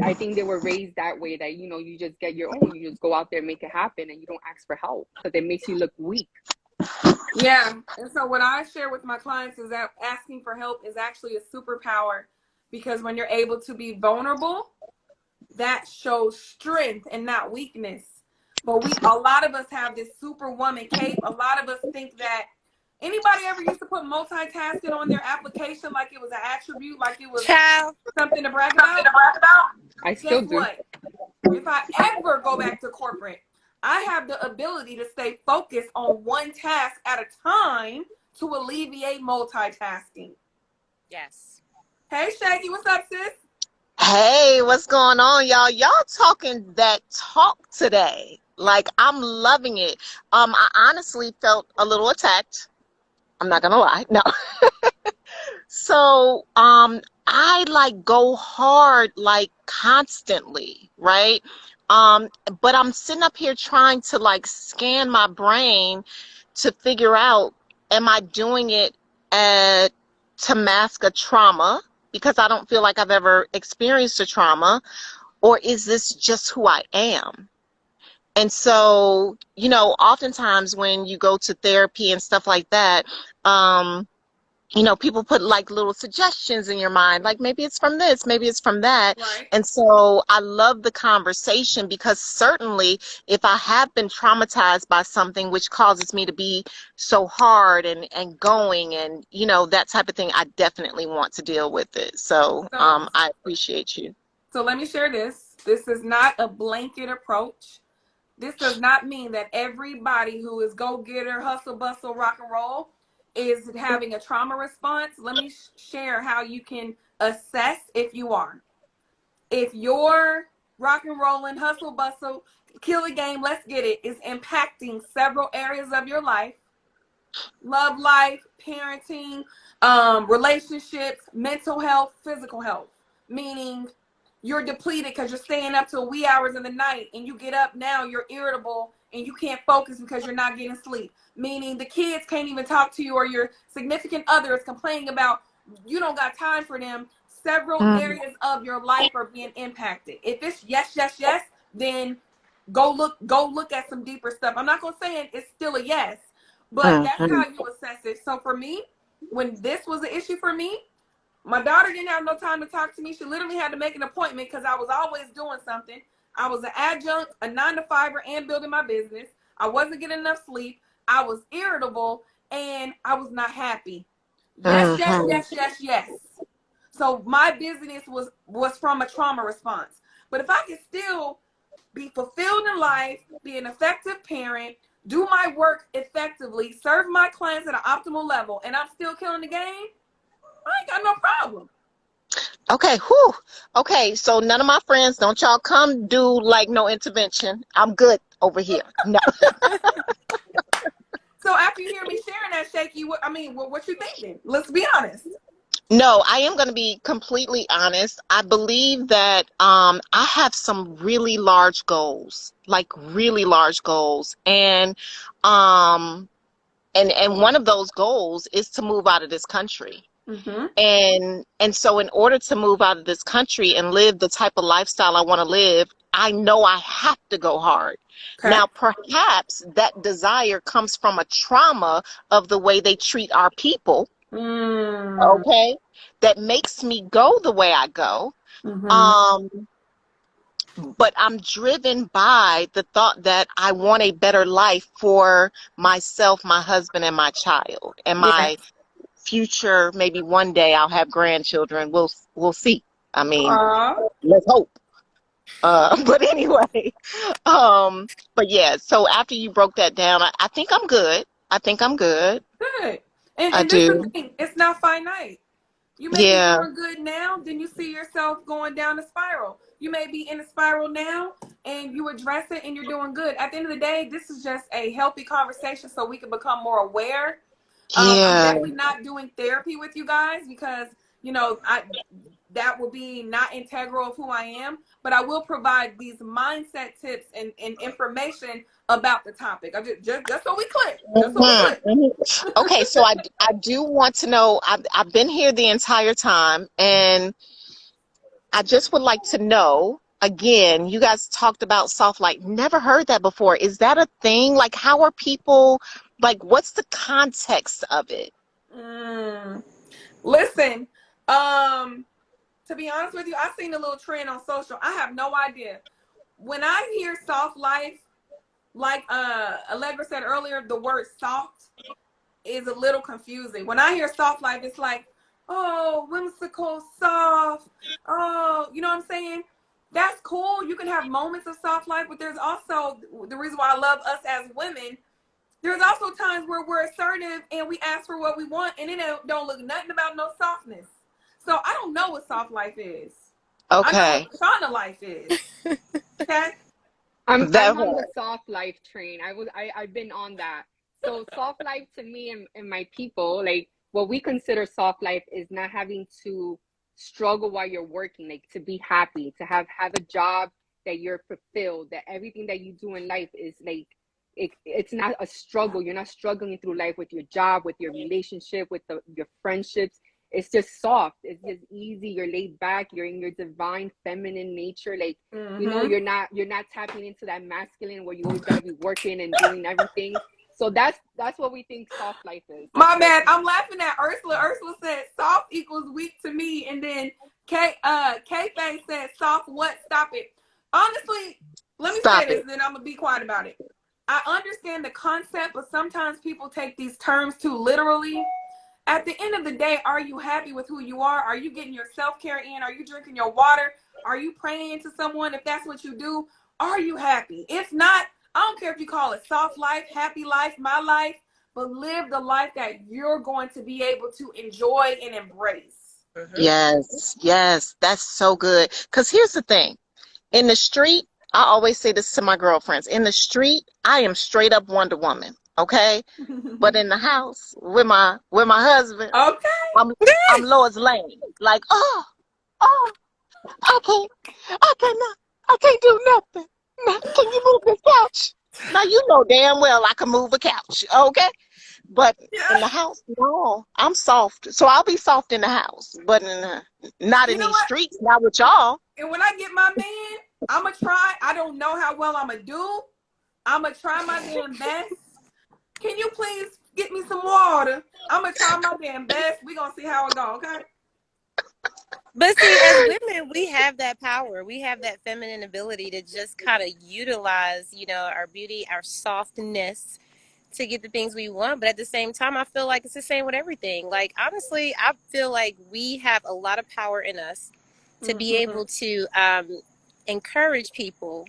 I think they were raised that way, that you just get your own, you just go out there and make it happen, and you don't ask for help because it makes you look weak. Yeah. And so what I share with my clients is that asking for help is actually a superpower because when you're able to be vulnerable, that shows strength and not weakness. But a lot of us have this superwoman cape. A lot of us think that anybody ever used to put multitasking on their application like it was an attribute, like it was Child. something to brag about? I Guess still do. what? If I ever go back to corporate, I have the ability to stay focused on one task at a time to alleviate multitasking. Yes. Hey, Shaggy, what's up, sis? Hey, what's going on, y'all? Y'all talking that talk today. Like, I'm loving it. I honestly felt a little attacked. I'm not gonna lie. No. So, I like go hard like constantly, right? But I'm sitting up here trying to like scan my brain to figure out, am I doing it at, to mask a trauma because I don't feel like I've ever experienced a trauma, or is this just who I am? And so, oftentimes when you go to therapy and stuff like that, you know, people put like little suggestions in your mind, like maybe it's from this, maybe it's from that. Right. And so I love the conversation, because certainly if I have been traumatized by something which causes me to be so hard and going and, you know, that type of thing, I definitely want to deal with it. So So, I appreciate you. so let me share this. This is not a blanket approach. This does not mean that everybody who is go-getter, hustle, bustle, rock and roll is having a trauma response. Let me share how you can assess if you are. If your rock and rolling, hustle, bustle, kill the game, let's get it, is impacting several areas of your life, love life, parenting, relationships, mental health, physical health, meaning you're depleted because you're staying up till wee hours in the night, and you get up now, you're irritable and you can't focus because you're not getting sleep, meaning the kids can't even talk to you, or your significant other is complaining about you don't got time for them. Several areas of your life are being impacted. If it's yes, yes, yes, then go look at some deeper stuff. I'm not gonna say it's still a yes, but that's how you assess it. So for me, when this was an issue for me, my daughter didn't have no time to talk to me. She literally had to make an appointment because I was always doing something. I was an adjunct, a 9-to-5er, and building my business. I wasn't getting enough sleep. I was irritable, and I was not happy. Yes, yes, yes, yes, yes. So my business was from a trauma response. But if I could still be fulfilled in life, be an effective parent, do my work effectively, serve my clients at an optimal level, and I'm still killing the game, I ain't got no problem. Okay, whew. Okay, so none of my friends, don't y'all come do like no intervention. I'm good over here. No. So after you hear me sharing that, Shaky, what you thinking? Let's be honest. No, I am going to be completely honest. I believe that I have some really large goals, like really large goals, um, and one of those goals is to move out of this country. Mm-hmm. And so in order to move out of this country and live the type of lifestyle I want to live, I know I have to go hard. Okay. Now, perhaps that desire comes from a trauma of the way they treat our people. Okay, that makes me go the way I go. Um, but I'm driven by the thought that I want a better life for myself, my husband, and my child, and my Yes. future. Maybe one day I'll have grandchildren. We'll see. I mean, Aww. let's hope. But anyway, but yeah. So after you broke that down, I think I'm good. I think I'm good. Good. I And this is the do. thing. It's not finite. You may be Yeah. doing good now, then you see yourself going down the spiral. You may be in a spiral now and you address it and you're doing good. At the end of the day, this is just a healthy conversation so we can become more aware. I'm Yeah. definitely not doing therapy with you guys because, that will be not integral of who I am, but I will provide these mindset tips and information about the topic. I just so we click. Just so we click. Okay, so I do want to know. I've been here the entire time, and I just would like to know. Again, you guys talked about soft light. Never heard that before. Is that a thing? Like, how are people? Like, what's the context of it? Listen, to be honest with you, I've seen a little trend on social. I have no idea. When I hear soft life, like Allegra said earlier, the word soft is a little confusing. When I hear soft life, it's like, oh, whimsical, soft. Oh, you know what I'm saying? That's cool. You can have moments of soft life, but there's also the reason why I love us as women. There's also times where we're assertive and we ask for what we want, and it don't look nothing about no softness. So I don't know what soft life is. I know Okay. what LaShana life is. Okay. That I'm on the soft life train. I've been on that. So soft life to me and my people, like what we consider soft life is not having to struggle while you're working, like to be happy, to have a job that you're fulfilled, that everything that you do in life is like it's not a struggle. You're not struggling through life with your job, with your relationship, with your friendships. It's just soft. It's just easy. You're laid back. You're in your divine feminine nature. Like, Mm-hmm. you're not tapping into that masculine where you always got to be working and doing everything. So that's what we think soft life is. That's My what, man, I'm laughing at Ursula. Ursula said soft equals weak to me, and then K-Fang said soft what? Stop it. Honestly, let me say Stop this, it. and then I'm gonna be quiet about it. I understand the concept, but sometimes people take these terms too literally. At the end of the day, are you happy with who you are? Are you getting your self-care in? Are you drinking your water? Are you praying to someone? If that's what you do, are you happy? If not, I don't care if you call it soft life, happy life, my life, but live the life that you're going to be able to enjoy and embrace. Yes, yes, that's so good. Because here's the thing. In the street, I always say this to my girlfriends. In the street, I am straight up Wonder Woman, okay? But in the house with my husband, Okay. I'm Lois Lane. Like, oh, I can't, I can't do nothing. Can you move this couch? Now you know damn well I can move a couch, okay? But in the Yeah. house, no, I'm soft. So I'll be soft in the house, but not You in know these what? streets, not with y'all. And when I get my man, I'm going to try. I don't know how well I'm going to do. I'm going to try my damn best. Can you please get me some water? I'm going to try my damn best. We're going to see how it goes, okay? But see, as women, we have that power. We have that feminine ability to just kind of utilize, our beauty, our softness to get the things we want. But at the same time, I feel like it's the same with everything. Like, honestly, I feel like we have a lot of power in us to be Mm-hmm. able to encourage people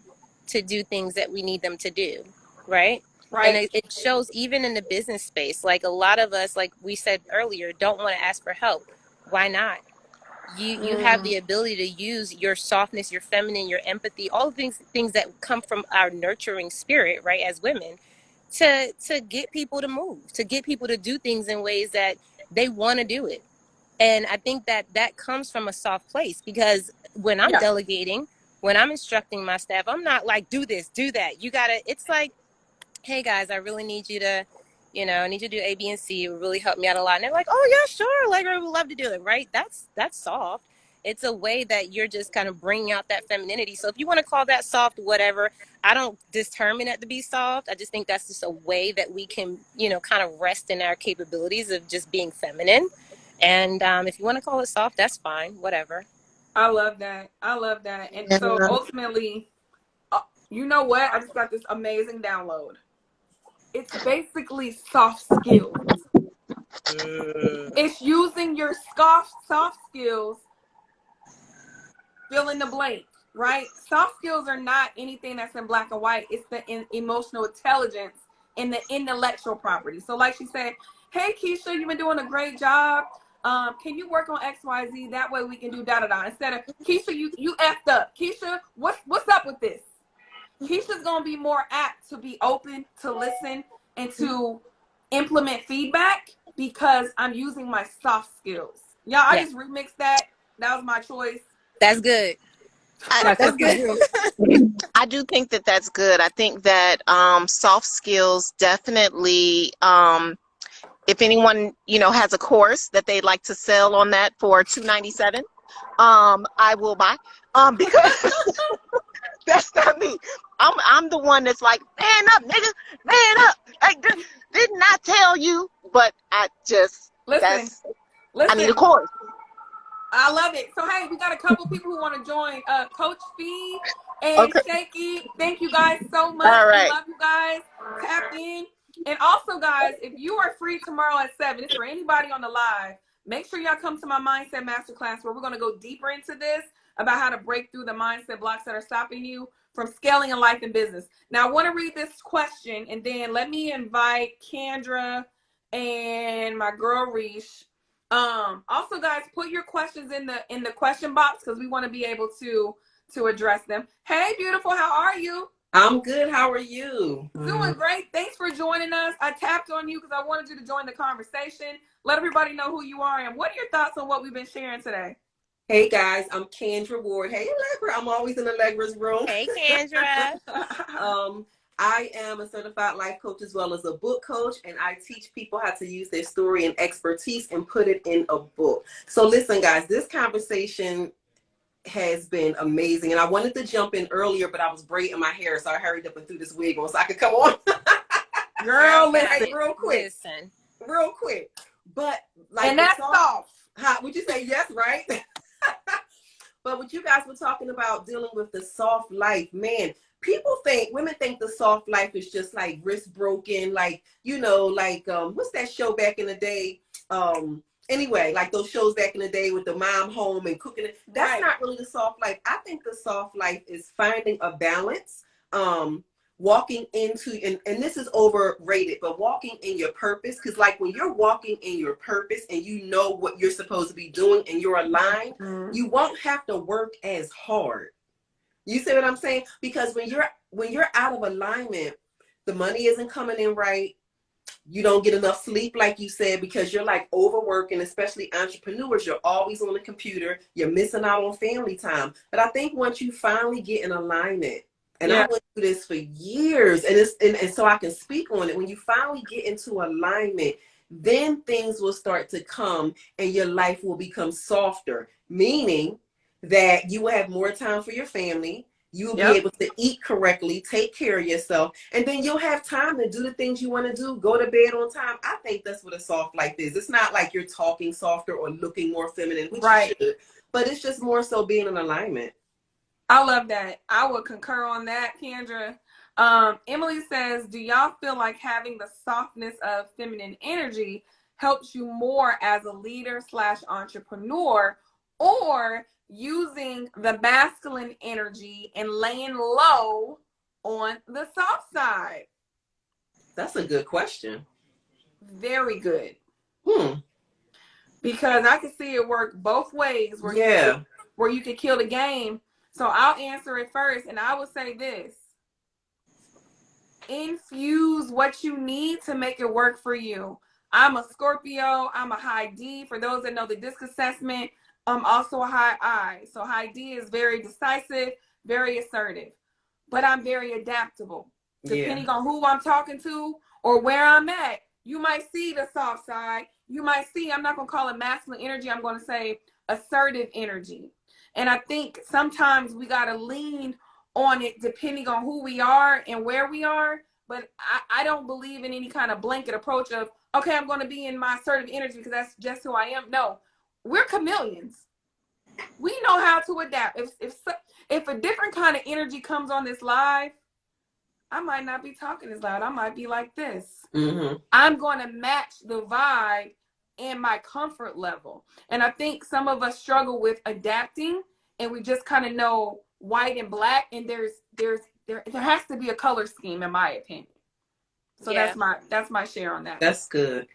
to do things that we need them to do. Right. And Right. it shows even in the business space. Like, a lot of us, like we said earlier, don't want to ask for help. Why not? You have the ability to use your softness, your feminine, your empathy, all things that come from our nurturing spirit, right, as women, to get people to move, to get people to do things in ways that they want to do it. And I think that comes from a soft place, because when I'm Yeah. delegating, when I'm instructing my staff, I'm not like, do this, do that. You gotta, it's like, hey guys, I really need you to, I need you to do A, B, and C. It would really help me out a lot. And they're like, oh yeah, sure. Like, I would love to do it. Right. That's soft. It's a way that you're just kind of bringing out that femininity. So if you want to call that soft, whatever, I don't determine it to be soft. I just think that's just a way that we can, kind of rest in our capabilities of just being feminine. And if you want to call it soft, that's fine. Whatever. I love that. I love that. And Yeah. so ultimately, you know what? I just got this amazing download. It's basically soft skills. It's using your soft skills, fill in the blank, right? Soft skills are not anything that's in black and white. It's the emotional intelligence and the intellectual property. So like she said, hey, Keisha, you've been doing a great job. Can you work on XYZ? That way we can do da-da-da. Instead of, Keisha, you effed up. Keisha, what's up with this? Keisha's going to be more apt to be open, to listen, and to implement feedback because I'm using my soft skills. Y'all, I Yeah, just remixed that. That was my choice. that's good. I, that's That's what you good. do. I do think that that's good. I think that soft skills definitely, if anyone, has a course that they'd like to sell on that for $297, I will buy. Because that's not me. I'm the one that's like, man up, nigga, man up. Like, didn't I tell you? But Listen, I need a listen. course. I love it. So hey, we got a couple people who want to join. Coach Fee and Okay. Shaky. Thank you guys so much. All We right. love you guys. Tap in. And also, guys, if you are free tomorrow at 7, it's for anybody on the live. Make sure y'all come to my mindset masterclass where we're going to go deeper into this about how to break through the mindset blocks that are stopping you from scaling in life and business. Now, I want to read this question, and then let me invite Kendra and my girl Reesh. Also, guys, put your questions in the question box because we want to be able to address them. Hey, beautiful, how are you? I'm good. How are you? Doing great. Thanks for joining us. I tapped on you because I wanted you to join the conversation. Let everybody know who you are and what are your thoughts on what we've been sharing today? Hey guys, I'm Kendra Ward. Hey Allegra, I'm always in Allegra's room. Hey, Kendra. um, I am a certified life coach as well as a book coach, and I teach people how to use their story and expertise and put it in a book. So listen, guys, this conversation has been amazing, and I wanted to jump in earlier, but I was braiding my hair, so I hurried up and threw this wig on so I could come on. Girl, Hey, listen. real quick. But like And the that's soft. how would you say yes, right? But what you guys were talking about dealing with the soft life, man, women think the soft life is just like wrist broken, like, what's that show back in the day? Anyway, like those shows back in the day with the mom home and cooking. That's not really the soft life. I think the soft life is finding a balance. Walking into, and this is overrated, but walking in your purpose. Because like when you're walking in your purpose and you know what you're supposed to be doing and you're aligned, you won't have to work as hard. You see what I'm saying? Because when you're out of alignment, the money isn't coming in right. You don't get enough sleep, like you said, because you're like overworking, especially entrepreneurs. You're always on the computer. You're missing out on family time. But I think once you finally get in alignment, and I went through this for years, and so I can speak on it. When you finally get into alignment, then things will start to come and your life will become softer, meaning that you will have more time for your family. You will be able to eat correctly, take care of yourself, and then you'll have time to do the things you want to do, go to bed on time. I think that's what a soft life is. It's not like you're talking softer or looking more feminine, which you should, but it's just more so being in alignment. I love that. I would concur on that, Kendra. Emily says, do y'all feel like having the softness of feminine energy helps you more as a leader / entrepreneur, or using the masculine energy and laying low on the soft side? That's a good question. Very good. Because I can see it work both ways where you can kill the game. So I'll answer it first, and I will say this. Infuse what you need to make it work for you. I'm a Scorpio. I'm a high D. For those that know the DISC assessment, I'm also a high I. So high D is very decisive, very assertive. But I'm very adaptable. Depending on who I'm talking to or where I'm at, you might see the soft side. You might see, I'm not going to call it masculine energy. I'm going to say assertive energy. And I think sometimes we got to lean on it depending on who we are and where we are. But I don't believe in any kind of blanket approach of, okay, I'm going to be in my assertive energy because that's just who I am. No, we're chameleons. We know how to adapt. If a different kind of energy comes on this live, I might not be talking as loud. I might be like this. I'm going to match the vibe and my comfort level. And I think some of us struggle with adapting, and we just kind of know white and black, and there has to be a color scheme, in my opinion. So that's my share on that. That's good.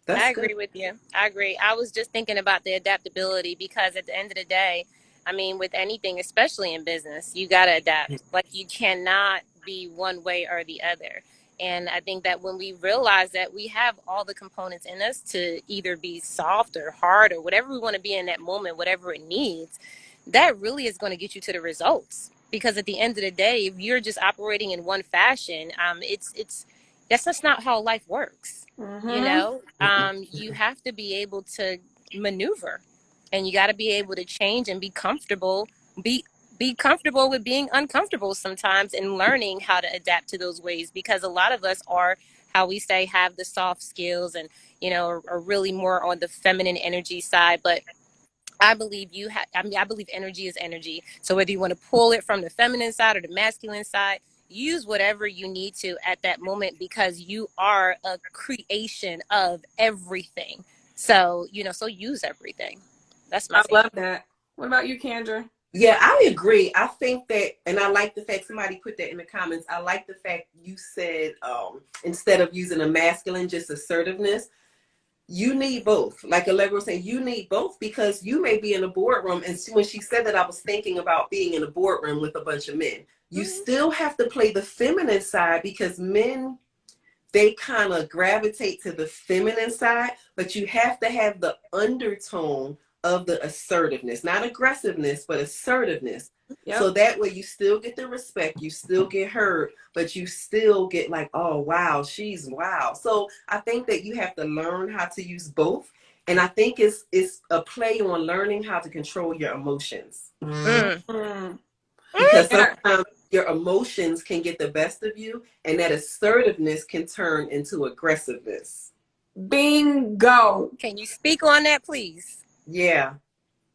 I agree with you. I agree. I was just thinking about the adaptability, because at the end of the day, I mean, with anything, especially in business, you got to adapt. Like, you cannot be one way or the other. And I think that when we realize that we have all the components in us to either be soft or hard or whatever we want to be in that moment, whatever it needs, that really is going to get you to the results. Because at the end of the day, if you're just operating in one fashion, that's just not how life works. You know, you have to be able to maneuver, and you got to be able to change and be comfortable, be comfortable with being uncomfortable sometimes, and learning how to adapt to those ways. Because a lot of us are, how we say, have the soft skills and, you know, are really more on the feminine energy side. But I believe I believe energy is energy. So whether you want to pull it from the feminine side or the masculine side, use whatever you need to at that moment, because you are a creation of everything. So, you know, so use everything. That's my love that. What about you, Kendra? Yeah, I agree. I think that, and I like the fact somebody put that in the comments. I like the fact you said, instead of using a masculine, just assertiveness. You need both. Like Allegra was saying, you need both, because you may be in a boardroom. And when she said that, I was thinking about being in a boardroom with a bunch of men. You still have to play the feminine side, because men, they kind of gravitate to the feminine side, but you have to have the undertone of the assertiveness, not aggressiveness, but assertiveness. So that way you still get the respect, you still get heard, but you still get like, oh, wow, she's wow. So I think that you have to learn how to use both. And I think it's a play on learning how to control your emotions. Because sometimes your emotions can get the best of you, and that assertiveness can turn into aggressiveness. Bingo. Can you speak on that, please? Yeah.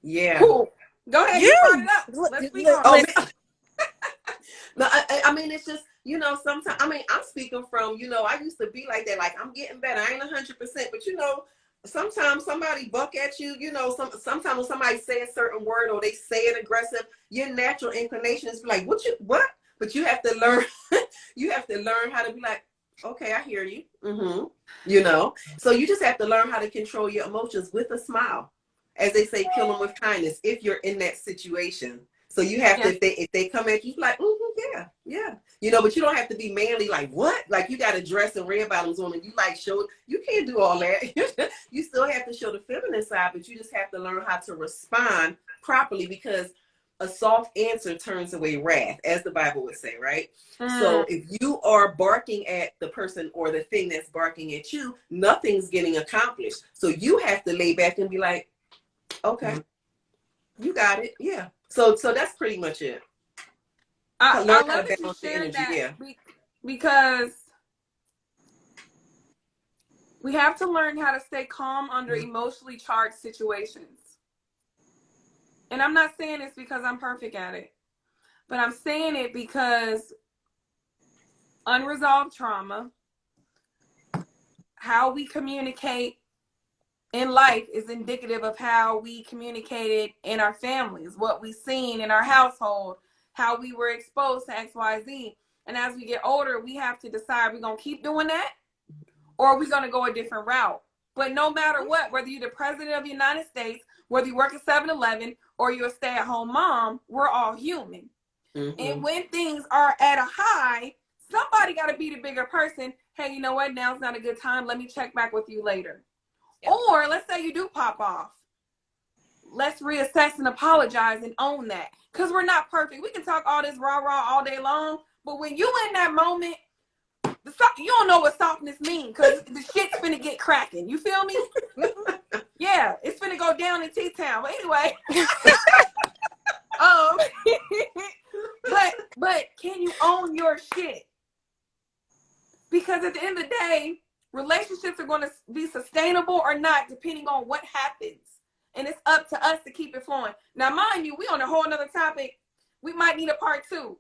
Yeah. Cool. Go ahead. You brought You it up. Let's speak on Oh, it. listen. no, I mean, it's just, you know, sometimes, I mean, I'm speaking from, you know, I used to be like that. Like, I'm getting better. I ain't 100%, but you know, sometimes somebody buck at you, you know, sometimes when somebody say a certain word or they say it aggressive, your natural inclination is like, what? But you have to learn, you have to learn how to be like, okay, I hear you. Mm-hmm. You know, so you just have to learn how to control your emotions with a smile. As they say, kill them with kindness if you're in that situation. So you have to, if they come at you, like, yeah. You know, but you don't have to be manly, like, what? Like, you got to dress in red bottoms on and you like show, you can't do all that. You still have to show the feminine side, but you just have to learn how to respond properly, because a soft answer turns away wrath, as the Bible would say, right? So if you are barking at the person or the thing that's barking at you, nothing's getting accomplished. So you have to lay back and be like, okay, you got it. Yeah. So that's pretty much it. I Learn how love to that you balance the shared energy. that Yeah. because we have to learn how to stay calm under emotionally charged situations. And I'm not saying this because I'm perfect at it, but I'm saying it because unresolved trauma, how we communicate in life is indicative of how we communicated in our families, what we seen in our household, how we were exposed to XYZ. And as we get older, we have to decide we're going to keep doing that or we're going to go a different route. But no matter what, whether you're the president of the United States, whether you work at 7-Eleven or you're a stay-at-home mom, we're all human. Mm-hmm. And when things are at a high, somebody got to be the bigger person. Hey, you know what? Now's not a good time. Let me check back with you later. Yep. Or let's say you do pop off. Let's reassess and apologize and own that. Because we're not perfect. We can talk all this rah-rah all day long, but when you in that moment, you don't know what softness means because the shit's finna get cracking. You feel me? Yeah, it's finna go down in T-Town. But anyway. But can you own your shit? Because at the end of the day, relationships are going to be sustainable or not, depending on what happens. And it's up to us to keep it flowing. Now, mind you, we on a whole nother topic. We might need a part 2.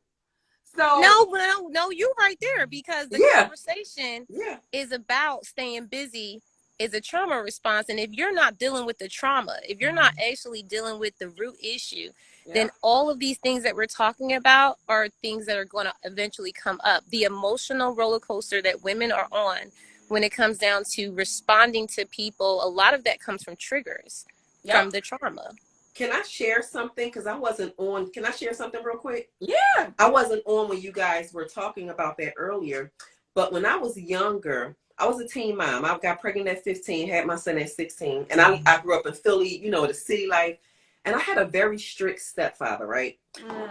So No, you right there, because the conversation is about staying busy is a trauma response. And if you're not dealing with the trauma, if you're not actually dealing with the root issue, then all of these things that we're talking about are things that are going to eventually come up. The emotional roller coaster that women are on when it comes down to responding to people, a lot of that comes from triggers from the trauma. Can I share something? Because I wasn't on. Can I share something real quick? Yeah. I wasn't on when you guys were talking about that earlier. But when I was younger, I was a teen mom. I got pregnant at 15, had my son at 16. And I grew up in Philly, you know, the city life. And I had a very strict stepfather, right?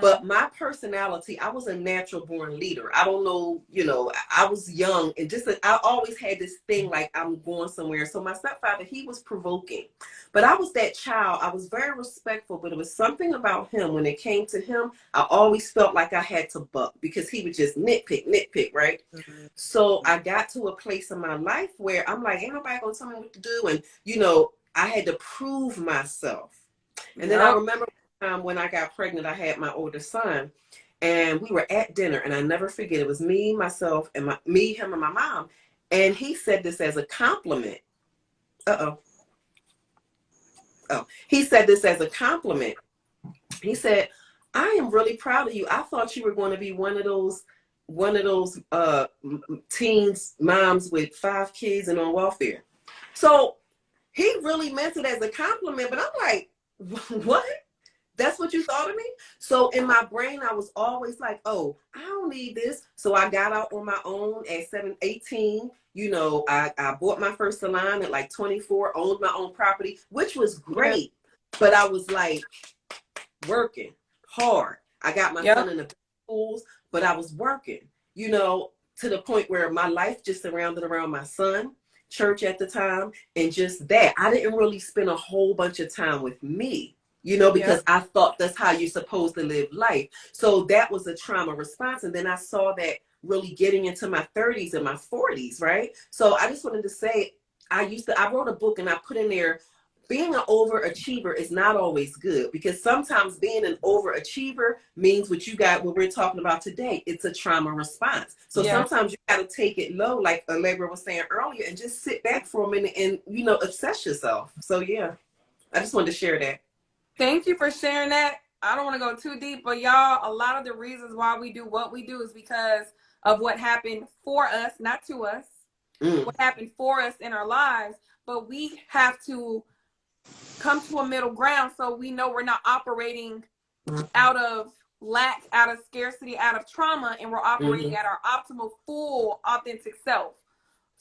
But my personality, I was a natural born leader. I don't know, you know, I was young and I always had this thing like I'm going somewhere. So my stepfather, he was provoking. But I was that child. I was very respectful, but it was something about him. When it came to him, I always felt like I had to buck because he would just nitpick, right? Mm-hmm. So I got to a place in my life where I'm like, ain't nobody gonna tell me what to do. And, you know, I had to prove myself. And then I remember when I got pregnant, I had my older son, and we were at dinner, and I never forget, it was me, myself, and him, and my mom. And he said this as a compliment. He said this as a compliment. He said, I am really proud of you. I thought you were going to be one of those teens, moms with 5 kids and on welfare. So he really meant it as a compliment, but I'm like, what? That's what you thought of me? So in my brain, I was always like, oh, I don't need this. So I got out on my own at 18. You know, I bought my first salon at like 24, owned my own property, which was great. But I was like working hard. I got my son in the schools, but I was working, you know, to the point where my life just surrounded around my son, church at the time, and just that. I didn't really spend a whole bunch of time with me. you know, Yep. because I thought that's how you're supposed to live life. So that was a trauma response. And then I saw that really getting into my 30s and my 40s, right? So I just wanted to say, I wrote a book and I put in there, being an overachiever is not always good, because sometimes being an overachiever means what we're talking about today. It's a trauma response. So Yeah. sometimes you got to take it low, like Allegra was saying earlier, and just sit back for a minute and, you know, obsess yourself. So yeah, I just wanted to share that. Thank you for sharing that. I don't want to go too deep, but y'all, a lot of the reasons why we do what we do is because of what happened for us, not to us, what happened for us in our lives. But we have to come to a middle ground so we know we're not operating out of lack, out of scarcity, out of trauma, and we're operating at our optimal, full, authentic self.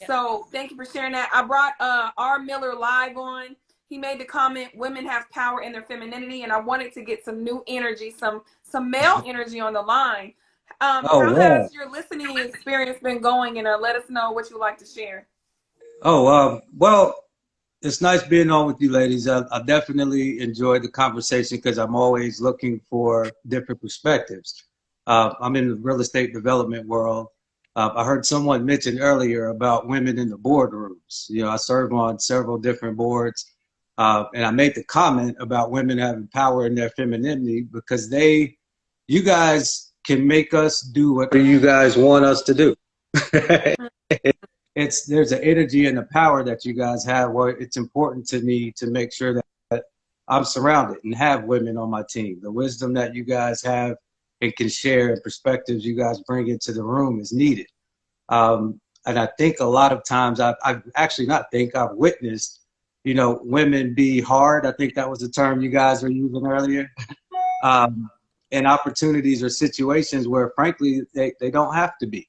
So thank you for sharing that. I brought R. Miller live on. He made the comment, women have power in their femininity, and I wanted to get some new energy, some male energy on the line. Oh, How wow. has your listening experience been going? And let us know what you'd like to share. Oh, well, it's nice being on with you ladies. I definitely enjoyed the conversation because I'm always looking for different perspectives. I'm in the real estate development world. I heard someone mention earlier about women in the boardrooms. You know, I serve on several different boards, and I made the comment about women having power in their femininity because you guys can make us do whatever you guys want us to do. There's an energy and a power that you guys have where it's important to me to make sure that I'm surrounded and have women on my team. The wisdom that you guys have and can share and perspectives you guys bring into the room is needed. And I think a lot of times I've actually not think I've witnessed, you know, women be hard. I think that was the term you guys were using earlier. And opportunities or situations where frankly they don't have to be.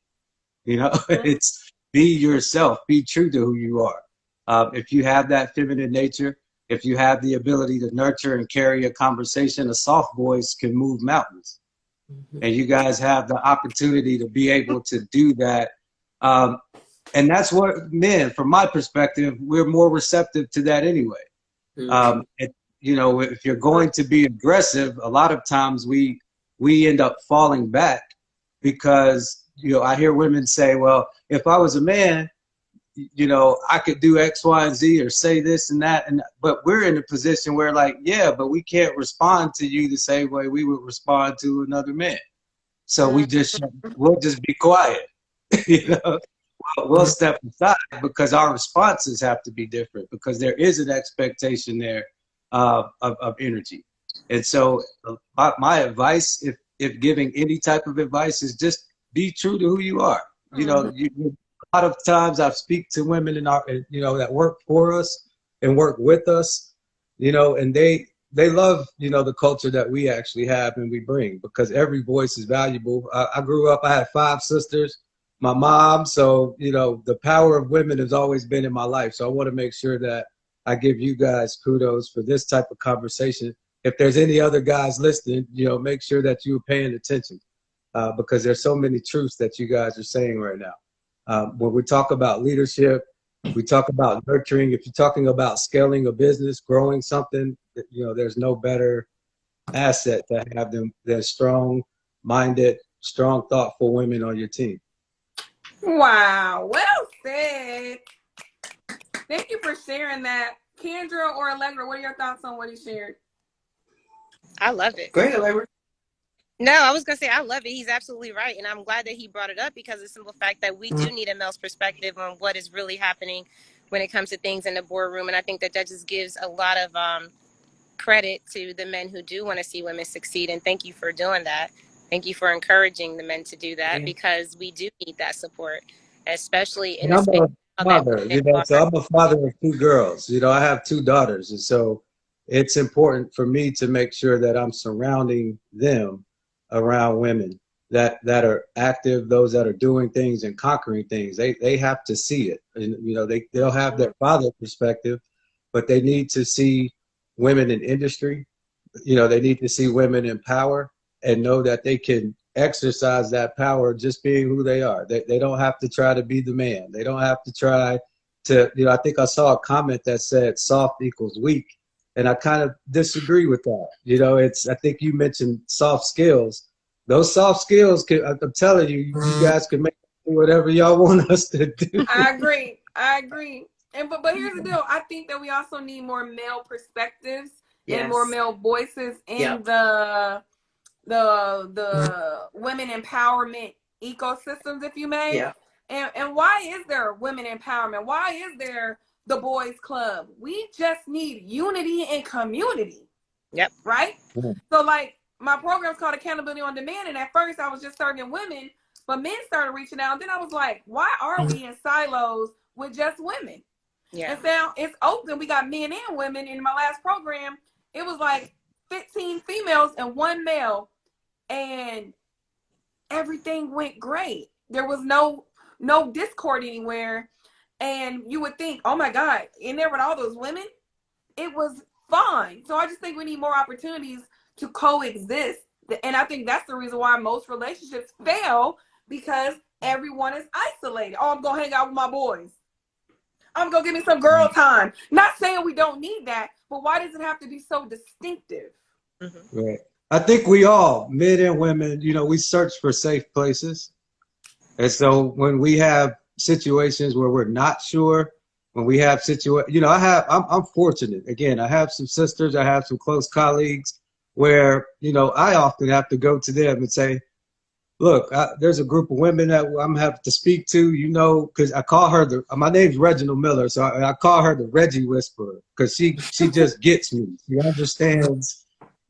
You know, it's be yourself, be true to who you are. If you have that feminine nature, if you have the ability to nurture and carry a conversation, a soft voice can move mountains. And you guys have the opportunity to be able to do that. And that's what men, from my perspective, we're more receptive to that anyway. You know, if you're going to be aggressive, a lot of times we end up falling back because, you know, I hear women say, well, if I was a man, you know, I could do X, Y, and Z or say this and that. But we're in a position where like, yeah, but we can't respond to you the same way we would respond to another man. So we'll just be quiet. You know, we'll step aside because our responses have to be different because there is an expectation there of energy. And so my advice, if giving any type of advice, is just be true to who you are. You know, a lot of times I speak to women you know, that work for us and work with us, you know, and they love, you know, the culture that we actually have and we bring because every voice is valuable. I grew up, I had 5 sisters, my mom. So, you know, the power of women has always been in my life. So I want to make sure that I give you guys kudos for this type of conversation. If there's any other guys listening, you know, make sure that you're paying attention because there's so many truths that you guys are saying right now. When we talk about leadership, we talk about nurturing. If you're talking about scaling a business, growing something, you know, there's no better asset to have them than strong-minded, strong, thoughtful women on your team. Wow, well said. Thank you for sharing that. Kendra or Allegra, what are your thoughts on what he shared? I love it. Go ahead, Allegra. No, I was going to say I love it. He's absolutely right. And I'm glad that he brought it up because of the simple fact that we do need a male's perspective on what is really happening when it comes to things in the boardroom. And I think that just gives a lot of credit to the men who do want to see women succeed. And thank you for doing that. Thank you for encouraging the men to do that because we do need that support, especially in And the I'm space a that father, women you know, so are. I'm a father of 2 girls. You know, I have 2 daughters. And so it's important for me to make sure that I'm surrounding them around women that are active, those that are doing things and conquering things. They have to see it. And, you know, they'll have their father perspective, but they need to see women in industry. You know, they need to see women in power and know that they can exercise that power just being who they are. They don't have to try to be the man. They don't have to try to, you know, I think I saw a comment that said soft equals weak. And I kind of disagree with that. You know, I think you mentioned soft skills. Those soft skills, I'm telling you, you guys can make whatever y'all want us to do. I agree. I agree. And but here's the deal. I think that we also need more male perspectives and more male voices in the women empowerment ecosystems, if you may. Yeah. And why is there women empowerment? Why is there the boys club? We just need unity and community. Yep. Right? Yeah. So like my program's called Accountability on Demand, and at first I was just serving women, but men started reaching out. And then I was like, why are we in silos with just women? Yeah. And now it's open. We got men and women. In my last program, it was like 15 females and 1 male, and everything went great. There was no discord anywhere. And you would think, oh my God, in there with all those women, it was fine. So I just think we need more opportunities to coexist. And I think that's the reason why most relationships fail, because everyone is isolated. Oh, I'm gonna hang out with my boys. I'm gonna give me some girl time. Not saying we don't need that, but why does it have to be so distinctive? Mm-hmm. Right. I think we all, men and women, you know, we search for safe places. And so when we have situations where we're not sure, when we have you know, I'm fortunate. Again, I have some sisters, I have some close colleagues where, you know, I often have to go to them and say, look, there's a group of women that I'm having to speak to, you know, because I call her my name's Reginald Miller, so I call her the Reggie Whisperer, because she just gets me. She understands,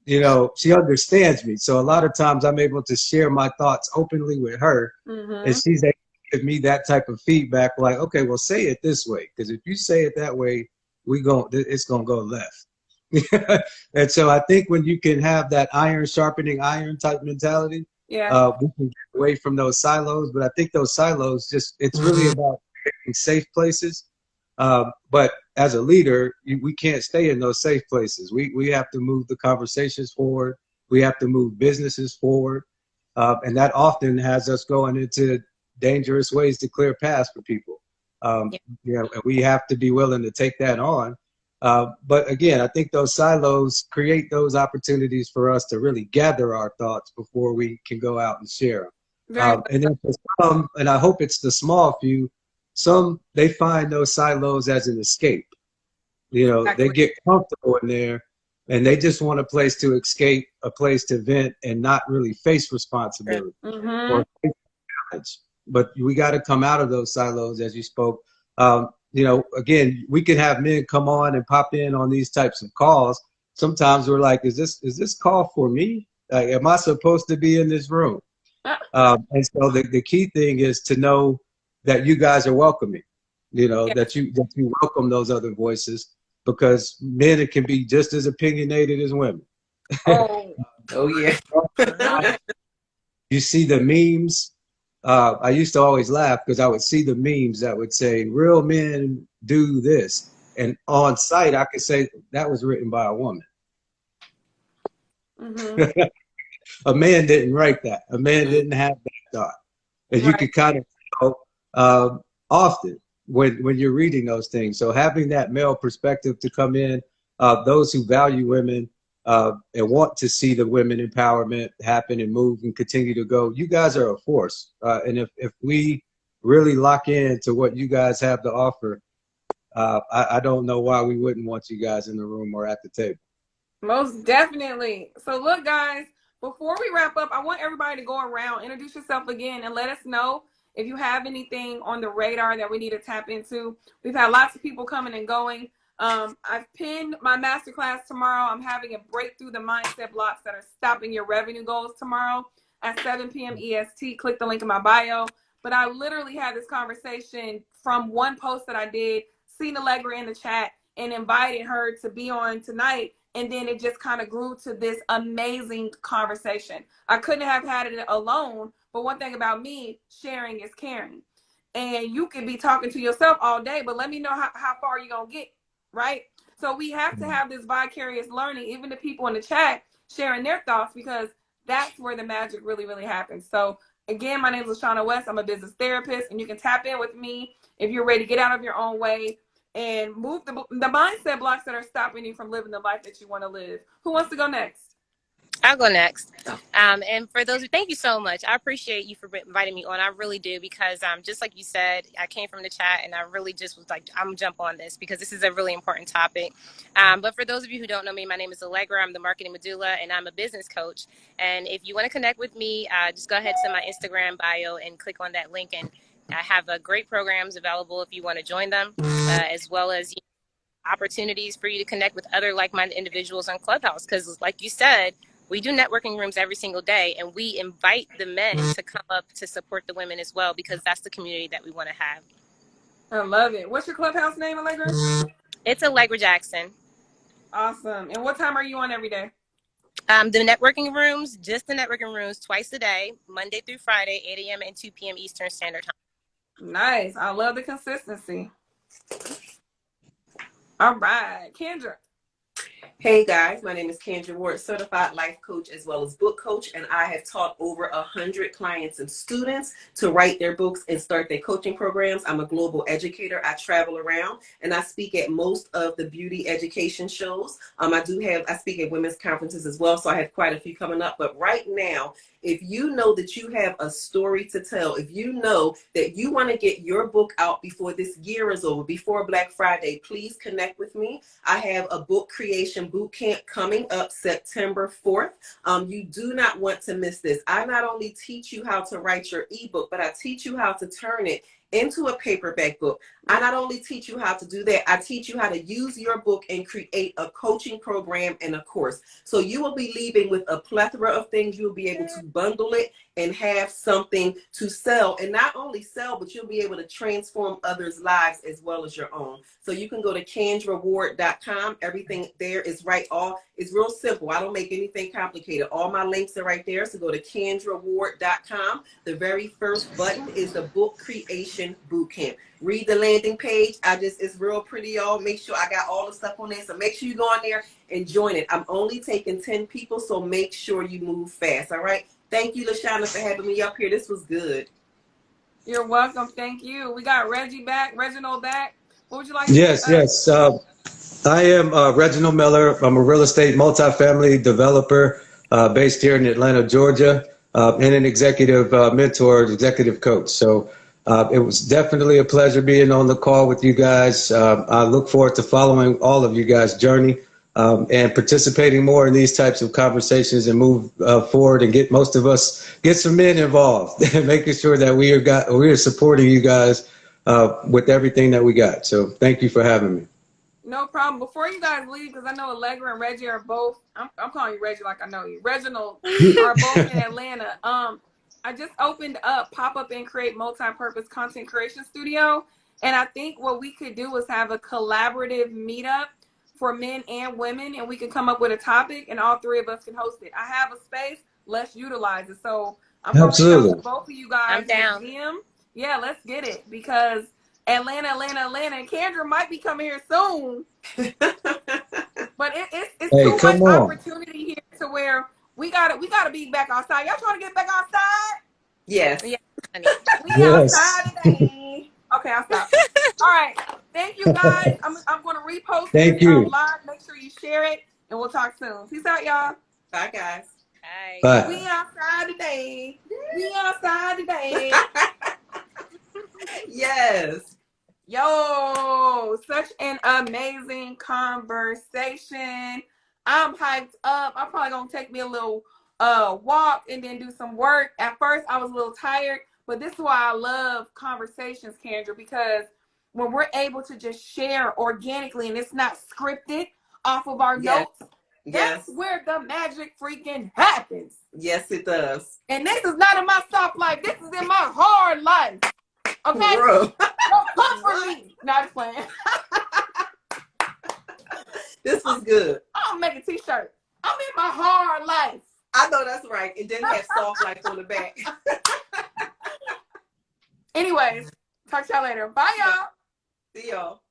you know, she understands me. So a lot of times I'm able to share my thoughts openly with her, and she's able to give me that type of feedback, like, okay, well, say it this way, because if you say it that way, it's gonna go left. And so I think when you can have that iron sharpening iron type mentality, we can get away from those silos. But I think those silos it's really about creating safe places. But as a leader, we can't stay in those safe places. We have to move the conversations forward. We have to move businesses forward. And that often has us going into dangerous ways to clear paths for people. You know, and we have to be willing to take that on. But again, I think those silos create those opportunities for us to really gather our thoughts before we can go out and share them. And then for some, and I hope it's the small few, some, they find those silos as an escape. You know, they get comfortable in there and they just want a place to escape, a place to vent and not really face responsibility or face challenge. But we got to come out of those silos, as you spoke. You know, again, we can have men come on and pop in on these types of calls. Sometimes we're like, is this call for me? Am I supposed to be in this room? And so the key thing is to know that you guys are welcoming, you know, that you welcome those other voices, because men can be just as opinionated as women. Oh yeah. You see the memes. I used to always laugh because I would see the memes that would say, real men do this. And on site, I could say that was written by a woman. A man didn't write that. A man didn't have that thought. And you could kind of tell often when you're reading those things. So having that male perspective to come in, those who value women, and want to see the women empowerment happen and move and continue to go, you guys are a force. And if we really lock in to what you guys have to offer, I don't know why we wouldn't want you guys in the room or at the table. Most definitely. So look, guys, before we wrap up, I want everybody to go around, introduce yourself again, and let us know if you have anything on the radar that we need to tap into. We've had lots of people coming and going. I've pinned my masterclass tomorrow. I'm having a breakthrough the mindset blocks that are stopping your revenue goals tomorrow at 7 p.m. EST. Click the link in my bio. But I literally had this conversation from one post that I did, seen Allegra in the chat, and invited her to be on tonight. And then it just kind of grew to this amazing conversation. I couldn't have had it alone. But one thing about me, sharing is caring. And you can be talking to yourself all day, but let me know how far you're going to get. Right? So we have to have this vicarious learning, even the people in the chat sharing their thoughts, because that's where the magic really, really happens. So again, my name is LaShana Wes. I'm a business therapist, and you can tap in with me if you're ready to get out of your own way and move the mindset blocks that are stopping you from living the life that you want to live. Who wants to go next? I'll go next. And for those, thank you so much. I appreciate you for inviting me on. I really do, because just like you said, I came from the chat and I really just was like, I'm gonna jump on this because this is a really important topic. But for those of you who don't know me, my name is Allegra. I'm the marketing medulla and I'm a business coach. And if you want to connect with me, just go ahead to my Instagram bio and click on that link. And I have great programs available if you want to join them, as well as opportunities for you to connect with other like-minded individuals on Clubhouse. Because like you said, we do networking rooms every single day, and we invite the men to come up to support the women as well, because that's the community that we want to have. I love it. What's your Clubhouse name, Allegra? It's Allegra Jackson. Awesome. And what time are you on every day? The networking rooms, just the networking rooms, twice a day, Monday through Friday, 8 a.m. and 2 p.m. Eastern Standard Time. Nice. I love the consistency. All right. Kendra. Hey guys, my name is Kendra Ward, certified life coach as well as book coach, and I have taught over 100 clients and students to write their books and start their coaching programs. I'm a global educator. I travel around and I speak at most of the beauty education shows. I speak at women's conferences as well, so I have quite a few coming up. But right now, if you know that you have a story to tell, if you know that you want to get your book out before this year is over, before Black Friday, please connect with me. I have a book creation boot camp coming up September 4th. You do not want to miss this. I not only teach you how to write your ebook, but I teach you how to turn it into a paperback book. I not only teach you how to do that, I teach you how to use your book and create a coaching program and a course. So you will be leaving with a plethora of things. You'll be able to bundle it and have something to sell. And not only sell, but you'll be able to transform others' lives as well as your own. So you can go to kendraward.com. Everything there is it's real simple. I don't make anything complicated. All my links are right there. So go to kendraward.com. The very first button is the book creation bootcamp. Read the landing page. It's real pretty, y'all. Make sure I got all the stuff on there. So make sure you go on there and join it. I'm only taking 10 people, so make sure you move fast. All right. Thank you, LaShana, for having me up here. This was good. You're welcome. Thank you. We got Reginald back. What would you like to Yes, say? yes. I am Reginald Miller. I'm a real estate multifamily developer based here in Atlanta, Georgia, and an executive mentor, executive coach. So it was definitely a pleasure being on the call with you guys. I look forward to following all of you guys' journey and participating more in these types of conversations and move forward and get some men involved and making sure that we are supporting you guys with everything that we got. So thank you for having me. No problem. Before you guys leave, because I know Allegra and Reggie are both, I'm calling you Reggie like I know you. Reginald are both in Atlanta. I just opened up Pop Up and Create Multi-Purpose Content Creation Studio. And I think what we could do is have a collaborative meetup for men and women, and we can come up with a topic and all three of us can host it. I have a space, let's utilize it. So I'm going to reach out to both of you guys. I'm down. Yeah, let's get it, because Atlanta, and Kendra might be coming here soon. But it's too much opportunity here to where we gotta be back outside. Y'all trying to get back outside? Yes. Yeah. We outside today. Okay, I'll stop. All right. Thank you guys. I'm gonna repost this live. Make sure you share it, and we'll talk soon. Peace out, y'all. Bye, guys. Bye. We outside today. We outside today. Yes. Yo, such an amazing conversation. I'm hyped up. I'm probably gonna take me a little walk and then do some work. At first I was a little tired, but this is why I love conversations, Kendra, because when we're able to just share organically and it's not scripted off of our notes, that's where the magic freaking happens. Yes, it does. And this is not in my soft life. This is in my hard life. Okay? Bro. Don't come for me. Not playing. This was good. I'll make a t-shirt. I'm in my hard life. I know that's right. And then have soft life on the back. Anyways, talk to y'all later. Bye, y'all. See y'all.